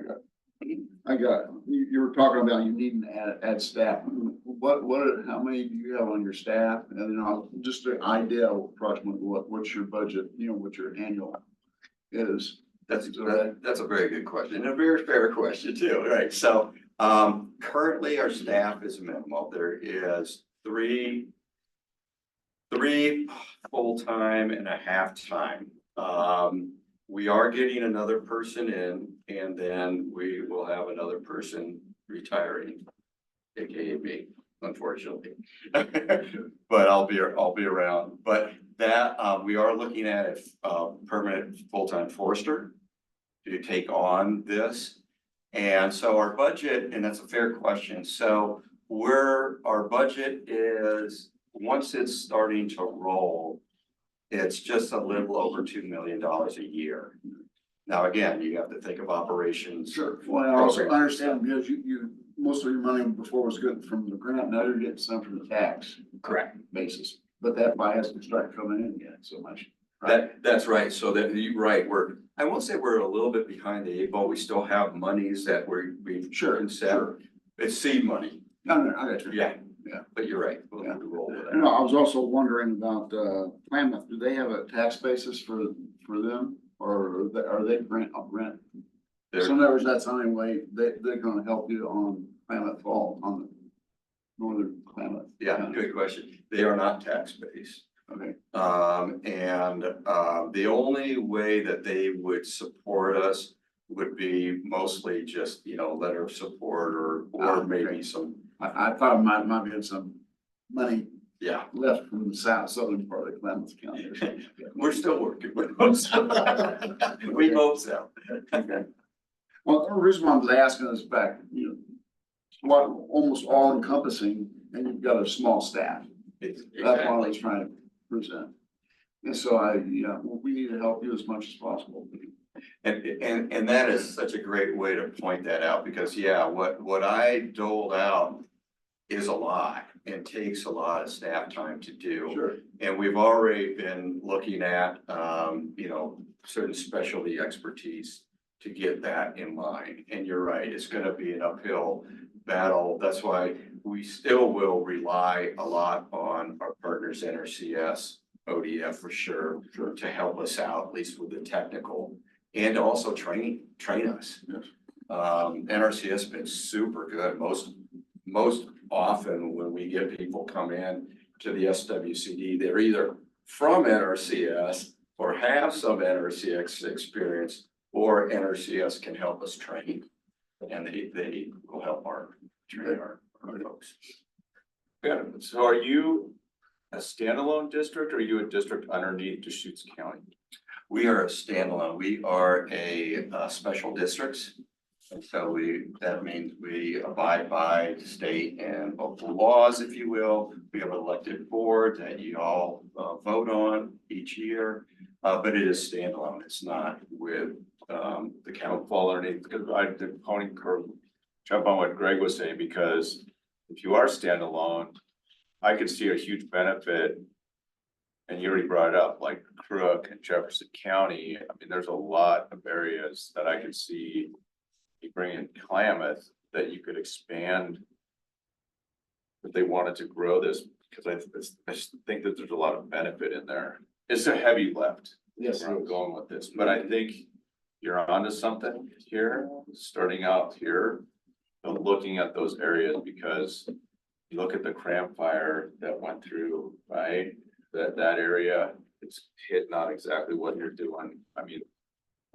S5: I got, you were talking about you needing to add staff. How many do you have on your staff? And you know, just an idea of approximately what's your budget, you know, what your annual is.
S7: That's a very good question and a very fair question too, right? So currently our staff is minimal. There is three full-time and a half-time. We are getting another person in, and then we will have another person retiring, aka me, unfortunately. But I'll be around. But that we are looking at a permanent full-time forester to take on this. And so our budget, and that's a fair question. So our budget is, once it's starting to roll, it's just a little over $2 million a year. Now, again, you have to think of operations.
S5: Sure. Well, I also understand because you most of your money before was good from the grant. Now you're getting some from the tax.
S7: Correct.
S5: Basis, but that buy hasn't started coming in yet so much. Right?
S7: That's right. So that you're right. I won't say we're a little bit behind the eight ball. We still have monies that we've set. It's seed money.
S5: No, I got you.
S7: Yeah.
S5: Yeah.
S7: But you're right. We'll have to roll with that.
S5: No, I was also wondering about Klamath. Do they have a tax basis for them, or are they rent? So in other words, that's the only way they're going to help you on Klamath Fall, on the northern Klamath.
S7: Yeah, good question. They are not tax based.
S5: Okay.
S7: The only way that they would support us would be mostly just, you know, letter of support or maybe some.
S5: I thought it might be some money.
S7: Yeah.
S5: Left from the southern part of Klamath County or something.
S7: We're still working with them. We hope so.
S5: Okay. Well, the reason why I was asking is back, you know, what almost all encompassing, and you've got a small staff. That's what I was trying to present. And so we need to help you as much as possible.
S7: And that is such a great way to point that out because what I doled out is a lot and takes a lot of staff time to do.
S5: Sure.
S7: And we've already been looking at certain specialty expertise to get that in mind. And you're right, it's going to be an uphill battle. That's why we still will rely a lot on our partners, NRCS, ODF for sure, to help us out, at least with the technical and also train us.
S5: Yes.
S7: NRCS has been super good. Most often when we get people come in to the SWCD, they're either from NRCS or have some NRCS experience, or NRCS can help us train, and they will help train our folks.
S1: Yeah, so are you a standalone district or are you a district underneath Deschutes County?
S7: We are a standalone. We are a special districts. And so that means we abide by state and local laws, if you will. We have an elected board that you all vote on each year. But it is standalone. It's not with
S1: The count fall underneath, because I did pony curve, jump on what Greg was saying, because if you are standalone, I could see a huge benefit. And you already brought it up, like Crook and Jefferson County. I mean, there's a lot of areas that I could see you bring in Klamath that you could expand if they wanted to grow this, because I just think that there's a lot of benefit in there. It's a heavy lift.
S5: Yes.
S1: Where I'm going with this, but I think you're onto something here, starting out here. But looking at those areas, because you look at the cram fire that went through, right? That area, it's hit not exactly what you're doing. I mean,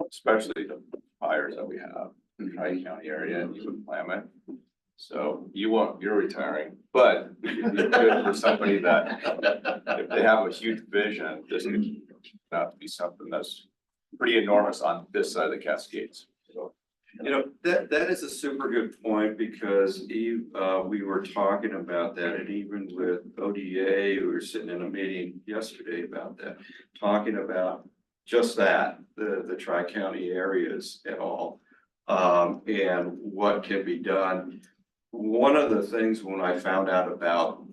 S1: especially the fires that we have in the Tri-County area and even Klamath. So you're retiring, but it'd be good for somebody that, if they have a huge vision, this could not be something that's pretty enormous on this side of the Cascades. So,
S7: You know, that is a super good point, because we were talking about that, and even with ODA, we were sitting in a meeting yesterday about that. Talking about just that, the tri-county areas and all, and what can be done. One of the things when I found out about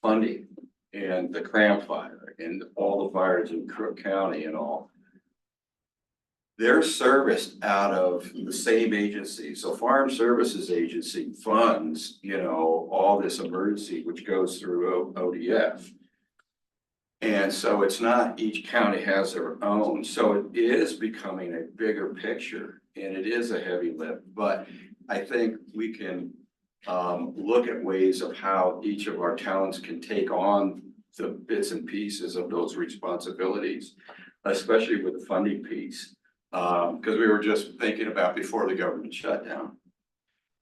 S7: funding and the cram fire and all the fires in Crook County and all, they're serviced out of the same agency. So Farm Services Agency funds, all this emergency, which goes through ODF. And so it's not each county has their own. So it is becoming a bigger picture, and it is a heavy lift. But I think we can look at ways of how each of our towns can take on the bits and pieces of those responsibilities, especially with the funding piece. Because we were just thinking about before the government shutdown,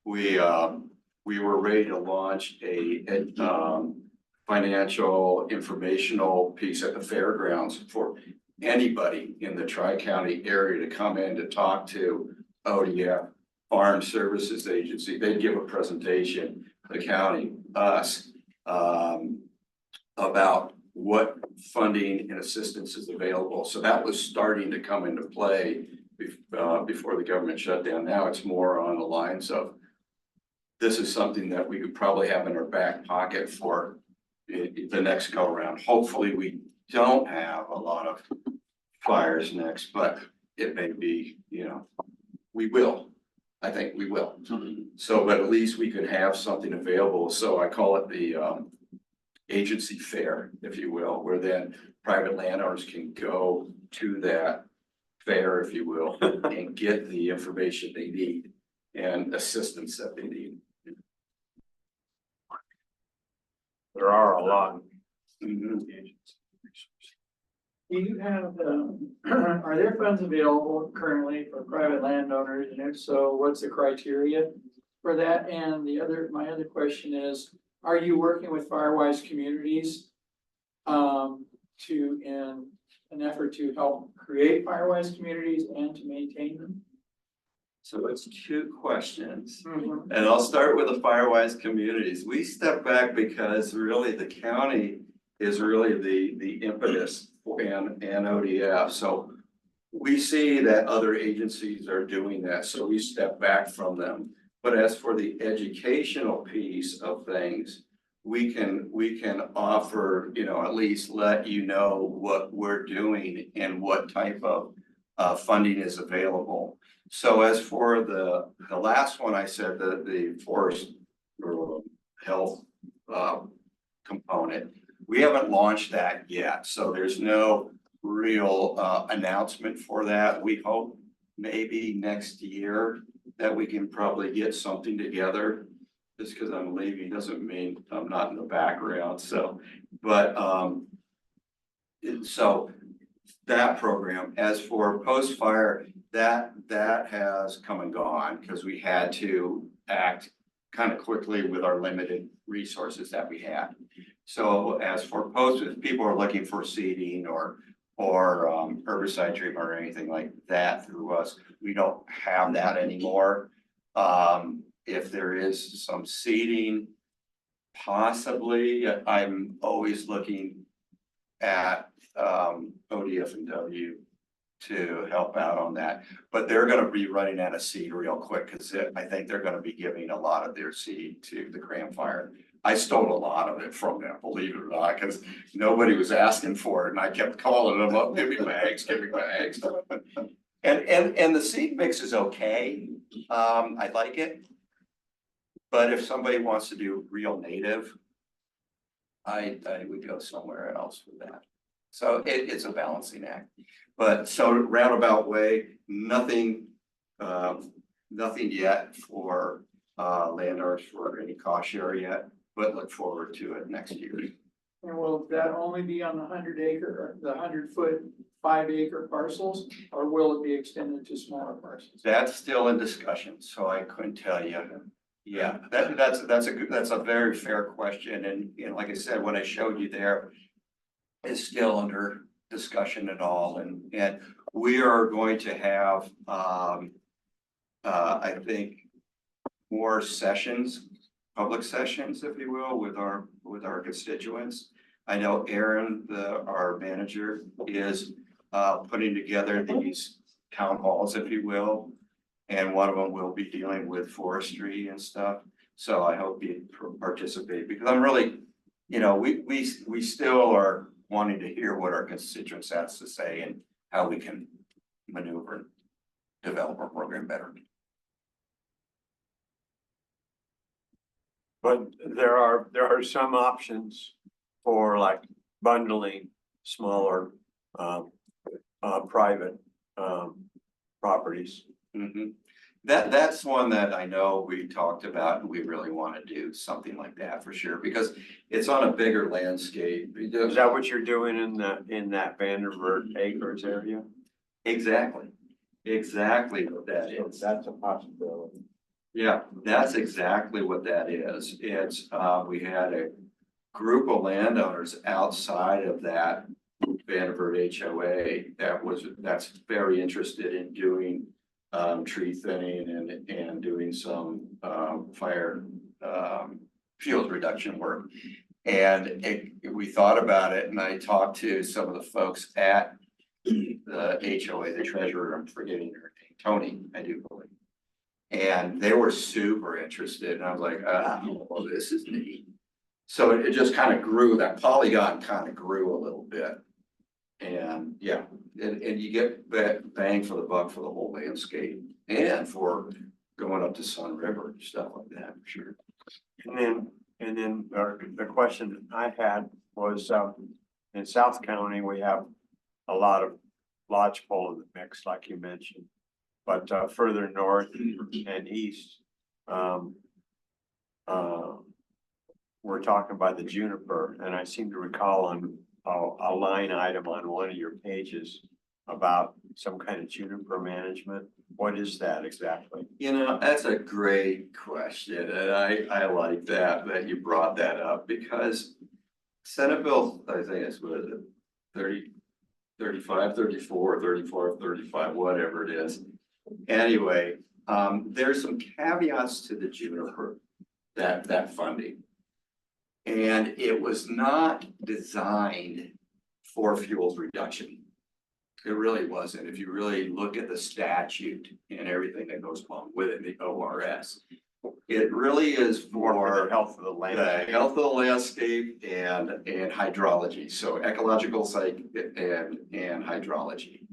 S7: we were ready to launch a financial informational piece at the fairgrounds for anybody in the Tri-County area to come in to talk to ODF, Farm Services Agency. They'd give a presentation, the county, us, about what funding and assistance is available. So that was starting to come into play before the government shut down. Now it's more on the lines of, this is something that we could probably have in our back pocket for the next go around. Hopefully we don't have a lot of fires next, but it may be, we will. I think we will. So, but at least we could have something available. So I call it the agency fair, if you will, where then private landowners can go to that fair, if you will, and get the information they need and assistance that they need.
S4: There are a lot.
S7: Mhm.
S11: Do you have, are there funds available currently for private landowners? And if so, what's the criteria for that? And my other question is, are you working with Firewise communities in an effort to help create Firewise communities and to maintain them?
S7: So it's two questions.
S11: Mhm.
S7: And I'll start with the Firewise communities. We step back because really the county is really the impetus and ODF. So we see that other agencies are doing that, so we step back from them. But as for the educational piece of things, we can offer, at least let you know what we're doing and what type of funding is available. So as for the last one, I said that the forest or health component, we haven't launched that yet. So there's no real announcement for that. We hope maybe next year that we can probably get something together. Just because I'm leaving doesn't mean I'm not in the background. So, but so that program, as for post-fire, that has come and gone because we had to act kind of quickly with our limited resources that we had. So as for posts, if people are looking for seeding or herbicide treatment or anything like that through us, we don't have that anymore. If there is some seeding, possibly, I'm always looking at ODF and W to help out on that. But they're gonna be running out of seed real quick, because I think they're gonna be giving a lot of their seed to the Cramfire. I stole a lot of it from them, believe it or not, because nobody was asking for it, and I kept calling them up, give me bags, give me bags. And the seed mix is okay, I like it. But if somebody wants to do real native, I would go somewhere else with that. So it's a balancing act. But so roundabout way, nothing yet for landowners for any cost share yet, but look forward to it next year.
S11: And will that only be on the 100-acre, or the 100-foot, 5-acre parcels, or will it be extended to smaller parcels?
S7: That's still in discussion, so I couldn't tell you. Yeah, that's a very fair question, and like I said, what I showed you there is still under discussion and all, and we are going to have I think more sessions, public sessions, if you will, with our constituents. I know Aaron, our manager, is putting together these town halls, if you will. And one of them will be dealing with forestry and stuff. So I hope you participate, because I'm really, we still are wanting to hear what our constituents has to say and how we can maneuver and develop our program better.
S4: But there are some options for like bundling smaller private properties.
S7: Mm-hmm. That's one that I know we talked about, and we really want to do something like that for sure, because it's on a bigger landscape.
S4: Is that what you're doing in that Vanderbilt acres area?
S7: Exactly what that is.
S4: That's a possibility.
S7: Yeah, that's exactly what that is. It's, we had a group of landowners outside of that Vanderbilt HOA that's very interested in doing tree thinning and doing some fire fuel reduction work. And we thought about it, and I talked to some of the folks at the HOA, the treasurer, I'm forgetting her name, Tony, I do believe. And they were super interested, and I was like, well, this is neat. So it just kind of grew, that polygon kind of grew a little bit. And yeah, and you get that bang for the buck for the whole landscape and for going up to Sun River and stuff like that, for sure.
S4: And then the question I had was, in South County, we have a lot of lodgepole in the mix, like you mentioned. But further north and east, we're talking about the juniper, and I seem to recall on a line item on one of your pages about some kind of juniper management. What is that exactly?
S7: That's a great question, and I like that you brought that up, because Senate Bill, I think it's, what is it, 35, 34, 34, 35, whatever it is. Anyway, there's some caveats to the juniper, that funding. And it was not designed for fuels reduction. It really wasn't. If you really look at the statute and everything that goes along with it, the ORS, it really is for
S4: the health of the landscape.
S7: The health of the landscape and hydrology. So ecological psych and hydrology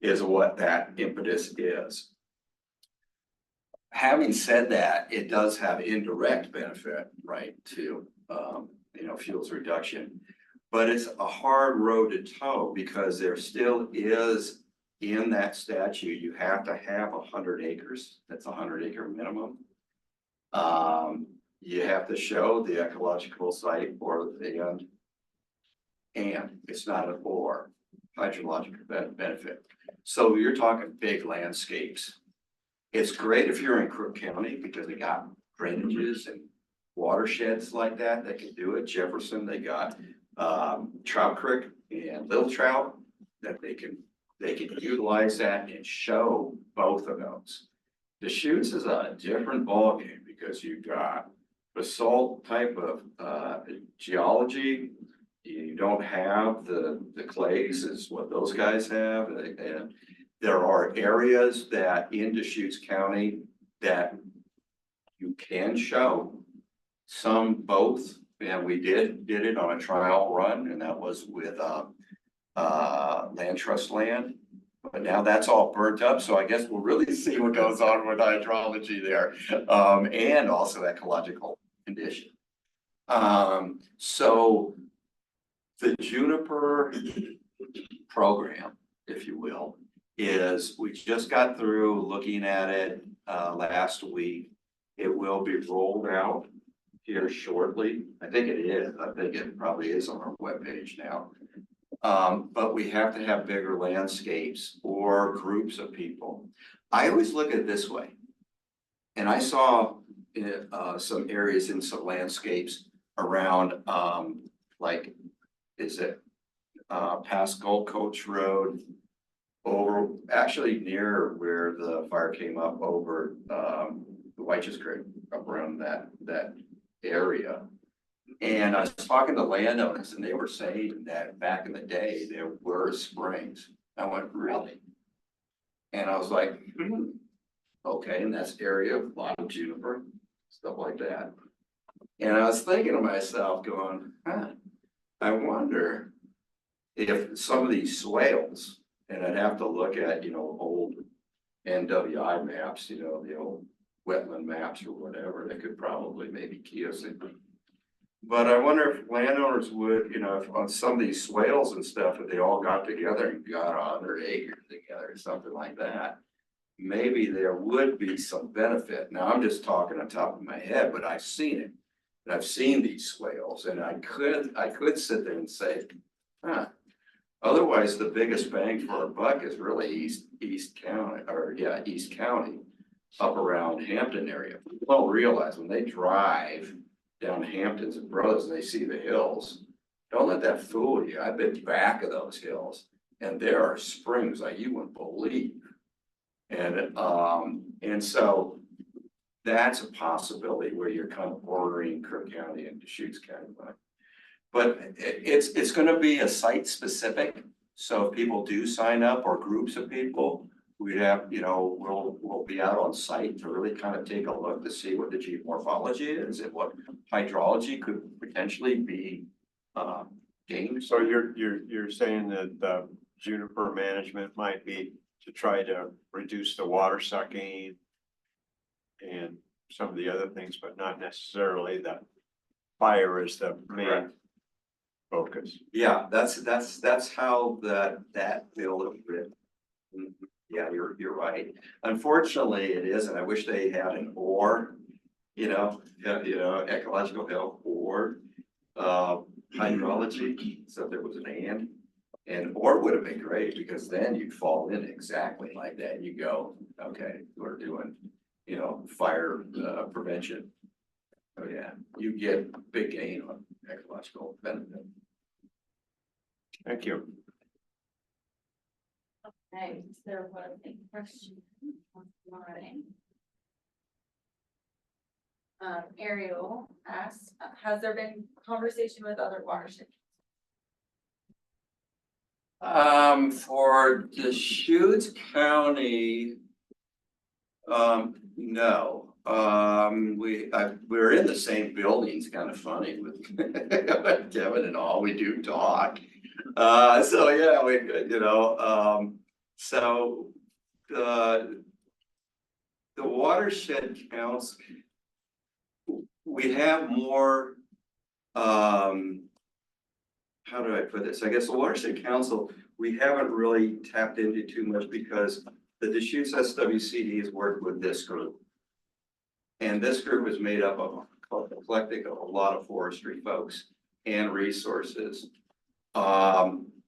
S7: is what that impetus is. Having said that, it does have indirect benefit, right, to fuels reduction, but it's a hard road to toe, because there still is in that statute, you have to have 100 acres. That's 100-acre minimum. You have to show the ecological site or and it's not an or hydrological benefit. So you're talking big landscapes. It's great if you're in Crook County, because they got drainages and watersheds like that can do it. Jefferson, they got Trout Creek and Little Trout that they can utilize that and show both of those. Deschutes is a different ballgame because you've got basalt type of geology. You don't have the clays is what those guys have, and there are areas that in Deschutes County that you can show some both, and we did it on a trial run, and that was with land trust land. But now that's all burnt up, so I guess we'll really see what goes on with hydrology there, and also ecological condition. So the juniper program, if you will, is we just got through looking at it last week. It will be rolled out here shortly. I think it is. I think it probably is on our webpage now. But we have to have bigger landscapes or groups of people. I always look at it this way. And I saw some areas in some landscapes around like, is it past Gold Coach Road, over actually near where the fire came up over the White's Creek, up around that area. And I was talking to landowners and they were saying that back in the day, there were springs. I went, really? And I was like, okay, and that's area of a lot of juniper, stuff like that. And I was thinking to myself going, I wonder if some of these swales, and I'd have to look at, old NWI maps, the old wetland maps or whatever, that could probably maybe key us in. But I wonder if landowners would, if on some of these swales and stuff, if they all got together and got 100 acres together or something like that, maybe there would be some benefit. Now, I'm just talking on top of my head, but I've seen it. And I've seen these swales, and I could sit there and say, otherwise the biggest bang for our buck is really East County, up around Hampton area. People don't realize when they drive down Hamptons and Brothers and they see the hills, don't let that fool you. I've been back of those hills and there are springs like you wouldn't believe. And so that's a possibility where you're kind of bordering Crook County and Deschutes County. But it's going to be a site specific. So if people do sign up or groups of people, we'd have, we'll be out on site to really kind of take a look to see what the geomorphology is and what hydrology could potentially be gained.
S4: So you're saying that the juniper management might be to try to reduce the water sucking and some of the other things, but not necessarily the fire is the main focus.
S7: Yeah, that's how that bill is written. Yeah, you're right. Unfortunately, it is, and I wish they had an or, ecological health or hydrology, so there was an and or would have been great because then you'd fall in exactly like that. You go, okay, we're doing, fire prevention. Oh yeah, you get big gain on ecological benefit.
S4: Thank you.
S3: Okay, is there a question? Ariel asks, has there been conversation with other watersheds?
S7: For Deschutes County, no. We're in the same buildings, kind of funny with Kevin and all, we do talk. So yeah, so the watershed counts, we have more, how do I put this? I guess the Watershed Council, we haven't really tapped into too much because the Deschutes SWCD has worked with this group. And this group is made up of eclectic of a lot of forestry folks and resources.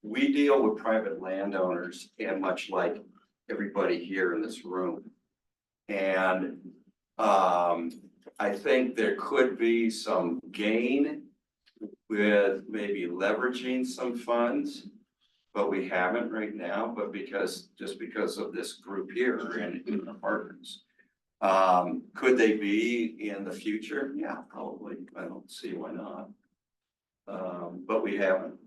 S7: We deal with private landowners and much like everybody here in this room. And I think there could be some gain with maybe leveraging some funds. But we haven't right now, but just because of this group here and our partners. Could they be in the future? Yeah, probably. I don't see why not. But we haven't.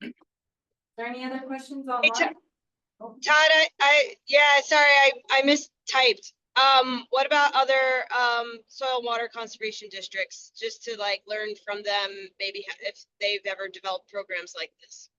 S3: Is there any other questions on?
S12: Todd, I mistyped. What about other soil and water conservation districts, just to like learn from them, maybe if they've ever developed programs like this?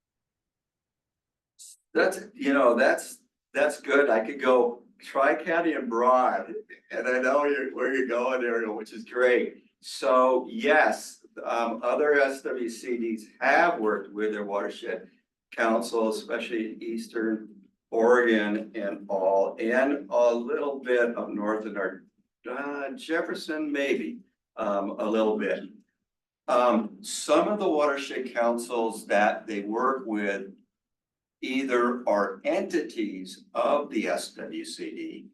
S7: That's good. I could go Tri-County and Broad, and I know where you're going, Ariel, which is great. So yes, other SWCDs have worked with their watershed council, especially Eastern Oregon and a little bit up north in our Jefferson, maybe a little bit. Some of the watershed councils that they work with either are entities of the SWCD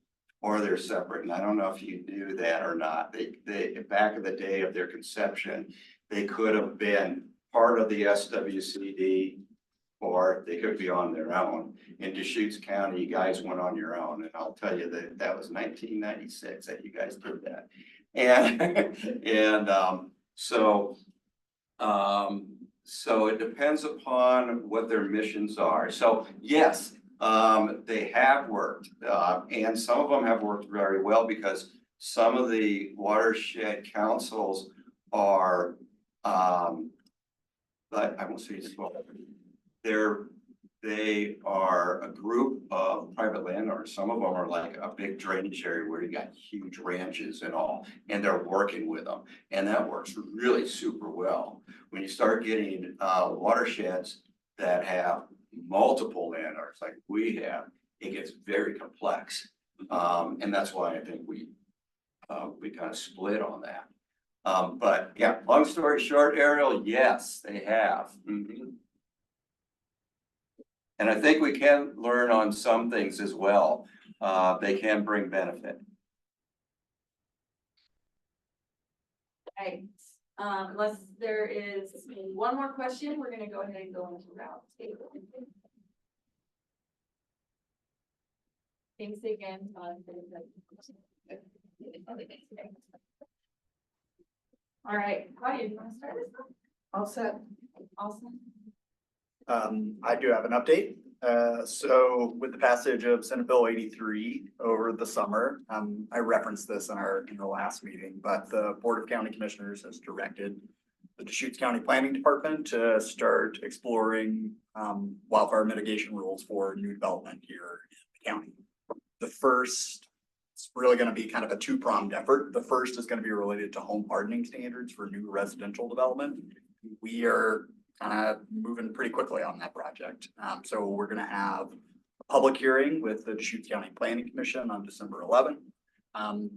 S7: or they're separate. And I don't know if you knew that or not. They back in the day of their conception, they could have been part of the SWCD or they could be on their own. In Deschutes County, you guys went on your own. And I'll tell you that was 1996 that you guys did that. So it depends upon what their missions are. So yes, they have worked, and some of them have worked very well because some of the watershed councils are, but I won't say it's well. They are a group of private landowners. Some of them are like a big drainage area where you got huge ranches and all, and they're working with them. And that works really super well. When you start getting watersheds that have multiple landowners like we have, it gets very complex. And that's why I think we kind of split on that. But yeah, long story short, Ariel, yes, they have. Mm-hmm. And I think we can learn on some things as well. They can bring benefit.
S3: Right. Unless there is one more question, we're gonna go ahead and go into round table. Thanks again, Todd. All right, Claudia, do you want to start this one?
S2: All set.
S3: Awesome.
S13: I do have an update. So with the passage of Senate Bill 83 over the summer, I referenced this in the last meeting, but the Board of County Commissioners has directed the Deschutes County Planning Department to start exploring wildfire mitigation rules for new development here in the county. The first, it's really going to be kind of a two-pronged effort. The first is going to be related to home hardening standards for new residential development. We are moving pretty quickly on that project. So we're going to have a public hearing with the Deschutes County Planning Commission on December 11th.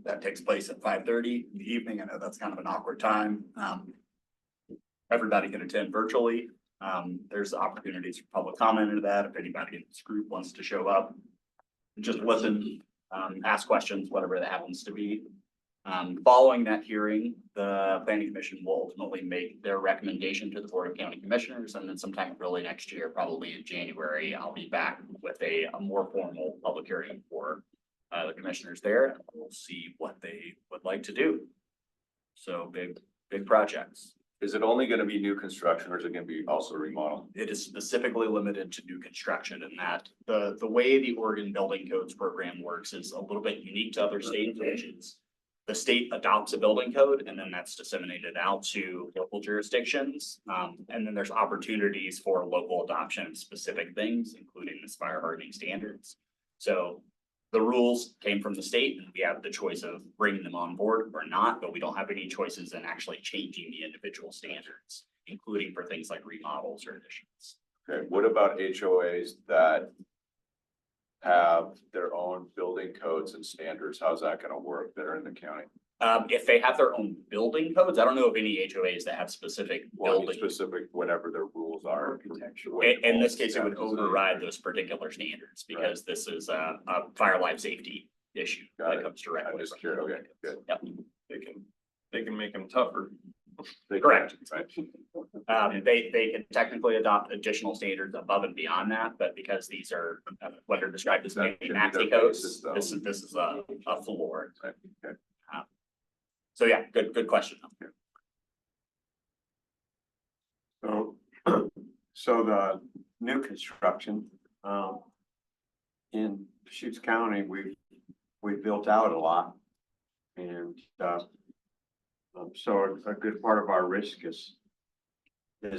S13: That takes place at 5:30 in the evening. I know that's kind of an awkward time. Everybody can attend virtually. There's opportunities for public comment into that. If anybody in this group wants to show up, just listen, ask questions, whatever that happens to be. Following that hearing, the Planning Commission will ultimately make their recommendation to the Board of County Commissioners, and then sometime early next year, probably in January, I'll be back with a more formal public hearing for the commissioners there, and we'll see what they would like to do. So big projects.
S1: Is it only gonna be new construction or is it gonna be also remodel?
S13: It is specifically limited to new construction, and that the way the Oregon Building Codes program works is a little bit unique to other states, which is the state adopts a building code and then that's disseminated out to local jurisdictions. And then there's opportunities for local adoption of specific things, including this fire hardening standards. So the rules came from the state and we have the choice of bringing them on board or not, but we don't have any choices in actually changing the individual standards, including for things like remodels or additions.
S1: Okay, what about HOAs that have their own building codes and standards? How's that gonna work that are in the county?
S13: If they have their own building codes, I don't know of any HOAs that have specific building.
S1: Specific, whatever their rules are.
S13: In this case, it would override those particular standards because this is a fire life safety issue
S1: Got
S13: that
S1: it.
S13: comes directly.
S1: I'm just
S13: from
S1: curious,
S13: the
S1: okay, good.
S13: Yep.
S4: They can make them tougher.
S13: Correct.
S1: Right.
S13: They can technically adopt additional standards above and beyond that, but because these are what are described as
S1: That
S13: maybe
S1: should be
S13: maxi
S1: their
S13: codes,
S1: basis, though.
S13: this is a floor.
S1: Right, okay.
S13: So yeah, good question.
S4: So, so the new construction, in Deschutes County, we've built out a lot. And, so a good part of our risk is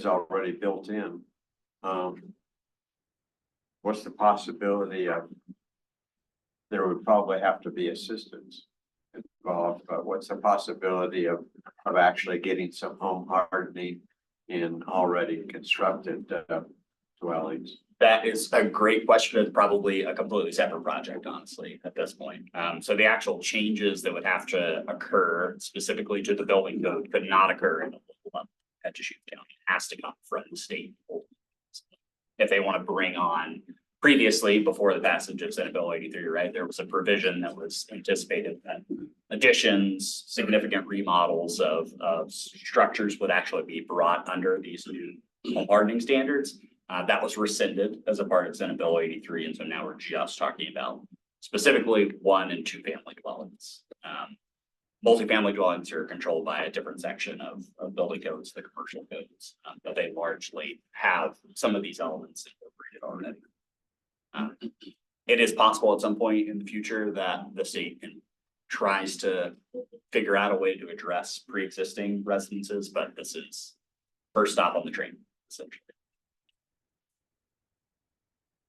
S4: already built in. What's the possibility of, there would probably have to be assistance involved, but what's the possibility of actually getting some home hardening in already constructed dwellings?
S13: That is a great question. It's probably a completely separate project, honestly, at this point. So the actual changes that would have to occur specifically to the building code could not occur in the local level at Deschutes County. It has to come from the state. If they want to bring on, previously, before the passage of Senate Bill 83, right, there was a provision that was anticipated that additions, significant remodels of structures would actually be brought under these new home hardening standards. That was rescinded as a part of Senate Bill 83, and so now we're just talking about specifically 1 and 2 family dwellings. Multifamily dwellings are controlled by a different section of building codes, the commercial codes, but they largely have some of these elements incorporated already. It is possible at some point in the future that the state tries to figure out a way to address pre-existing residences, but this is first stop on the train, essentially.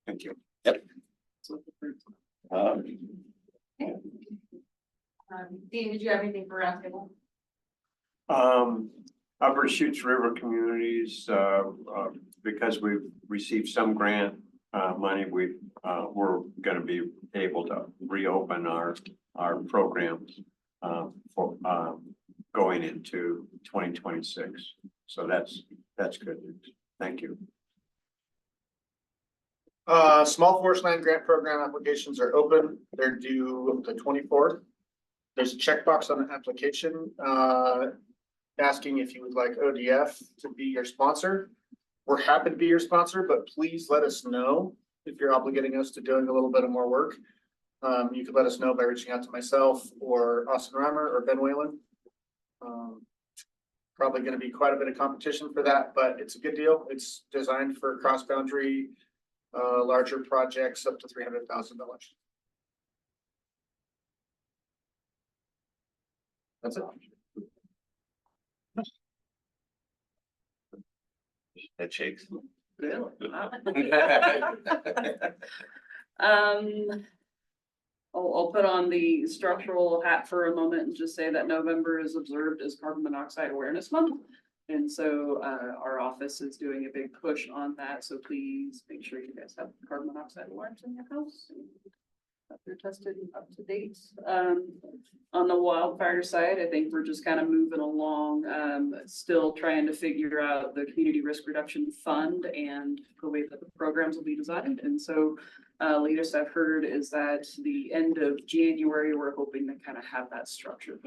S4: Thank you.
S13: Yep.
S3: Dean, did you have anything for roundtable?
S4: Upper Deschutes River communities, because we've received some grant money, we're gonna be able to reopen our programs for going into 2026. So that's good news. Thank you.
S14: Small forest land grant program applications are open. They're due the 24th. There's a checkbox on the application, asking if you would like ODF to be your sponsor. We're happy to be your sponsor, but please let us know if you're obligating us to doing a little bit of more work. You could let us know by reaching out to myself or Austin Reimer or Ben Whalen. Probably going to be quite a bit of competition for that, but it's a good deal. It's designed for cross-boundary, larger projects up to $300,000. That's it.
S7: Head shakes.
S15: I'll put on the structural hat for a moment and just say that November is observed as Carbon Monoxide Awareness Month. And so our office is doing a big push on that. So please make sure you guys have carbon monoxide alarms in your house. That they're tested and up to date. On the wildfire side, I think we're just kind of moving along, still trying to figure out the community risk reduction fund and the way that the programs will be designed. And so latest I've heard is that the end of January, we're hoping to kind of have that structured.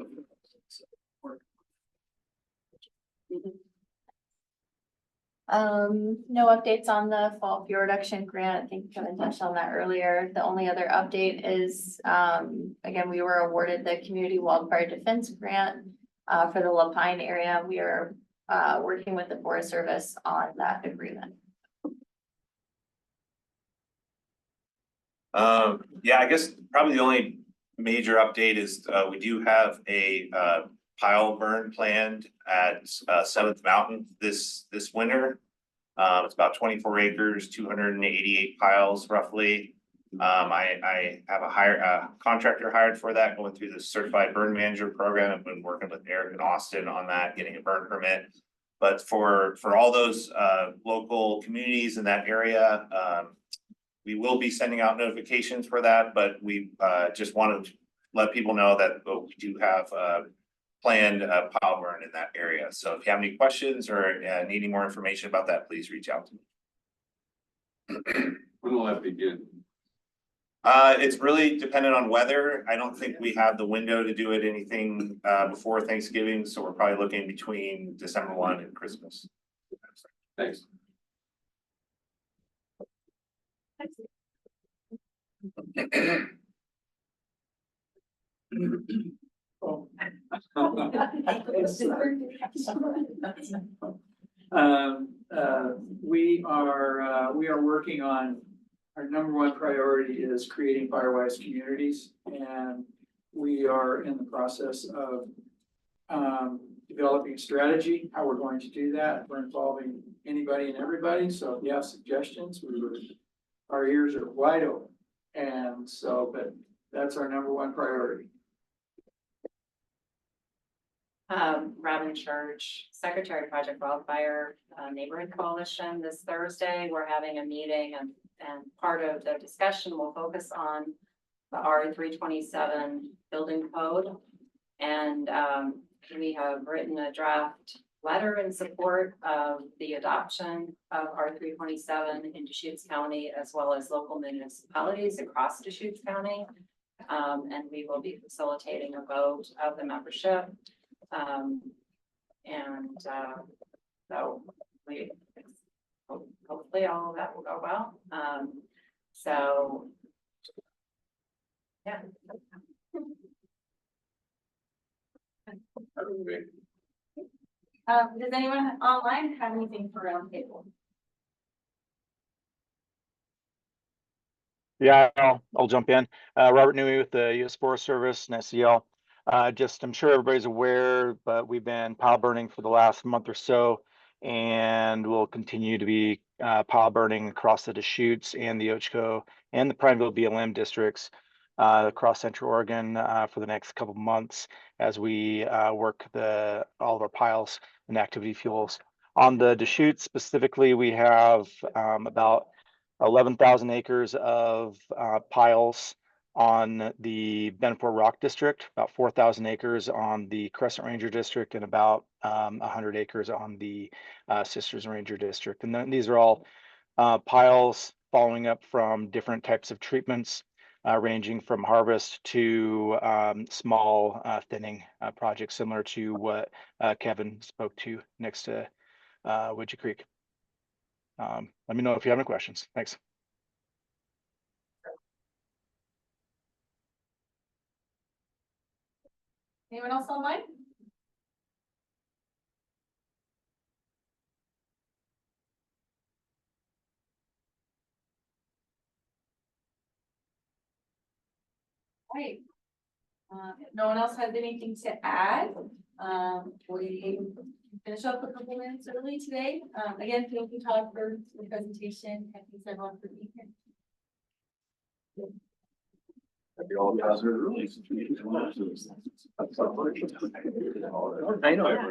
S6: No updates on the fall fuel reduction grant. I think Kevin touched on that earlier. The only other update is, again, we were awarded the Community Wildfire Defense Grant for the La Pine area. We are working with the Forest Service on that agreement.
S9: Yeah, I guess probably the only major update is we do have a pile burn planned at 7th Mountain this winter. It's about 24 acres, 288 piles roughly. I have a contractor hired for that, going through the certified burn manager program. I've been working with Eric and Austin on that, getting a burn permit. But for all those local communities in that area, we will be sending out notifications for that, but we just wanted to let people know that we do have planned pile burn in that area. So if you have any questions or needing more information about that, please reach out to me.
S1: When will that begin?
S9: It's really dependent on weather. I don't think we have the window to do it anything before Thanksgiving, so we're probably looking between December 1 and Christmas.
S1: Thanks.
S11: We are working on, our number one priority is creating firewise communities. And we are in the process of developing a strategy, how we're going to do that. We're involving anybody and everybody. So if you have suggestions, our ears are wide open. And so, but that's our number one priority.
S16: Robin Church, Secretary of Project Wildfire Neighborhood Coalition. This Thursday, we're having a meeting and part of the discussion will focus on the R327 building code. And we have written a draft letter in support of the adoption of R327 in Deschutes County, as well as local municipalities across Deschutes County. And we will be facilitating a vote of the membership. So we hopefully all of that will go well. So yeah.
S3: Does anyone online have anything for roundtable?
S17: Yeah, I'll jump in. Robert Newey with the U.S. Forest Service and SEL. I'm sure everybody's aware, but we've been pile burning for the last month or so, and we'll continue to be pile burning across the Deschutes and the Ochco and the Prineville BLM districts across Central Oregon for the next couple of months as we work all of our piles and activity fuels. On the Deschutes specifically, we have about 11,000 acres of piles on the Benford Rock District, about 4,000 acres on the Crescent Ranger District, and about 100 acres on the Sisters Ranger District. And then these are all piles following up from different types of treatments, ranging from harvest to small thinning projects, similar to what Kevin spoke to next to Widget Creek. Let me know if you have any questions. Thanks.
S3: Anyone else online? Great. If no one else has anything to add, we finish up a couple minutes early today. Again, thank you, Todd, for the presentation, and thanks everyone for being here.
S5: Maybe all guys are early. I know.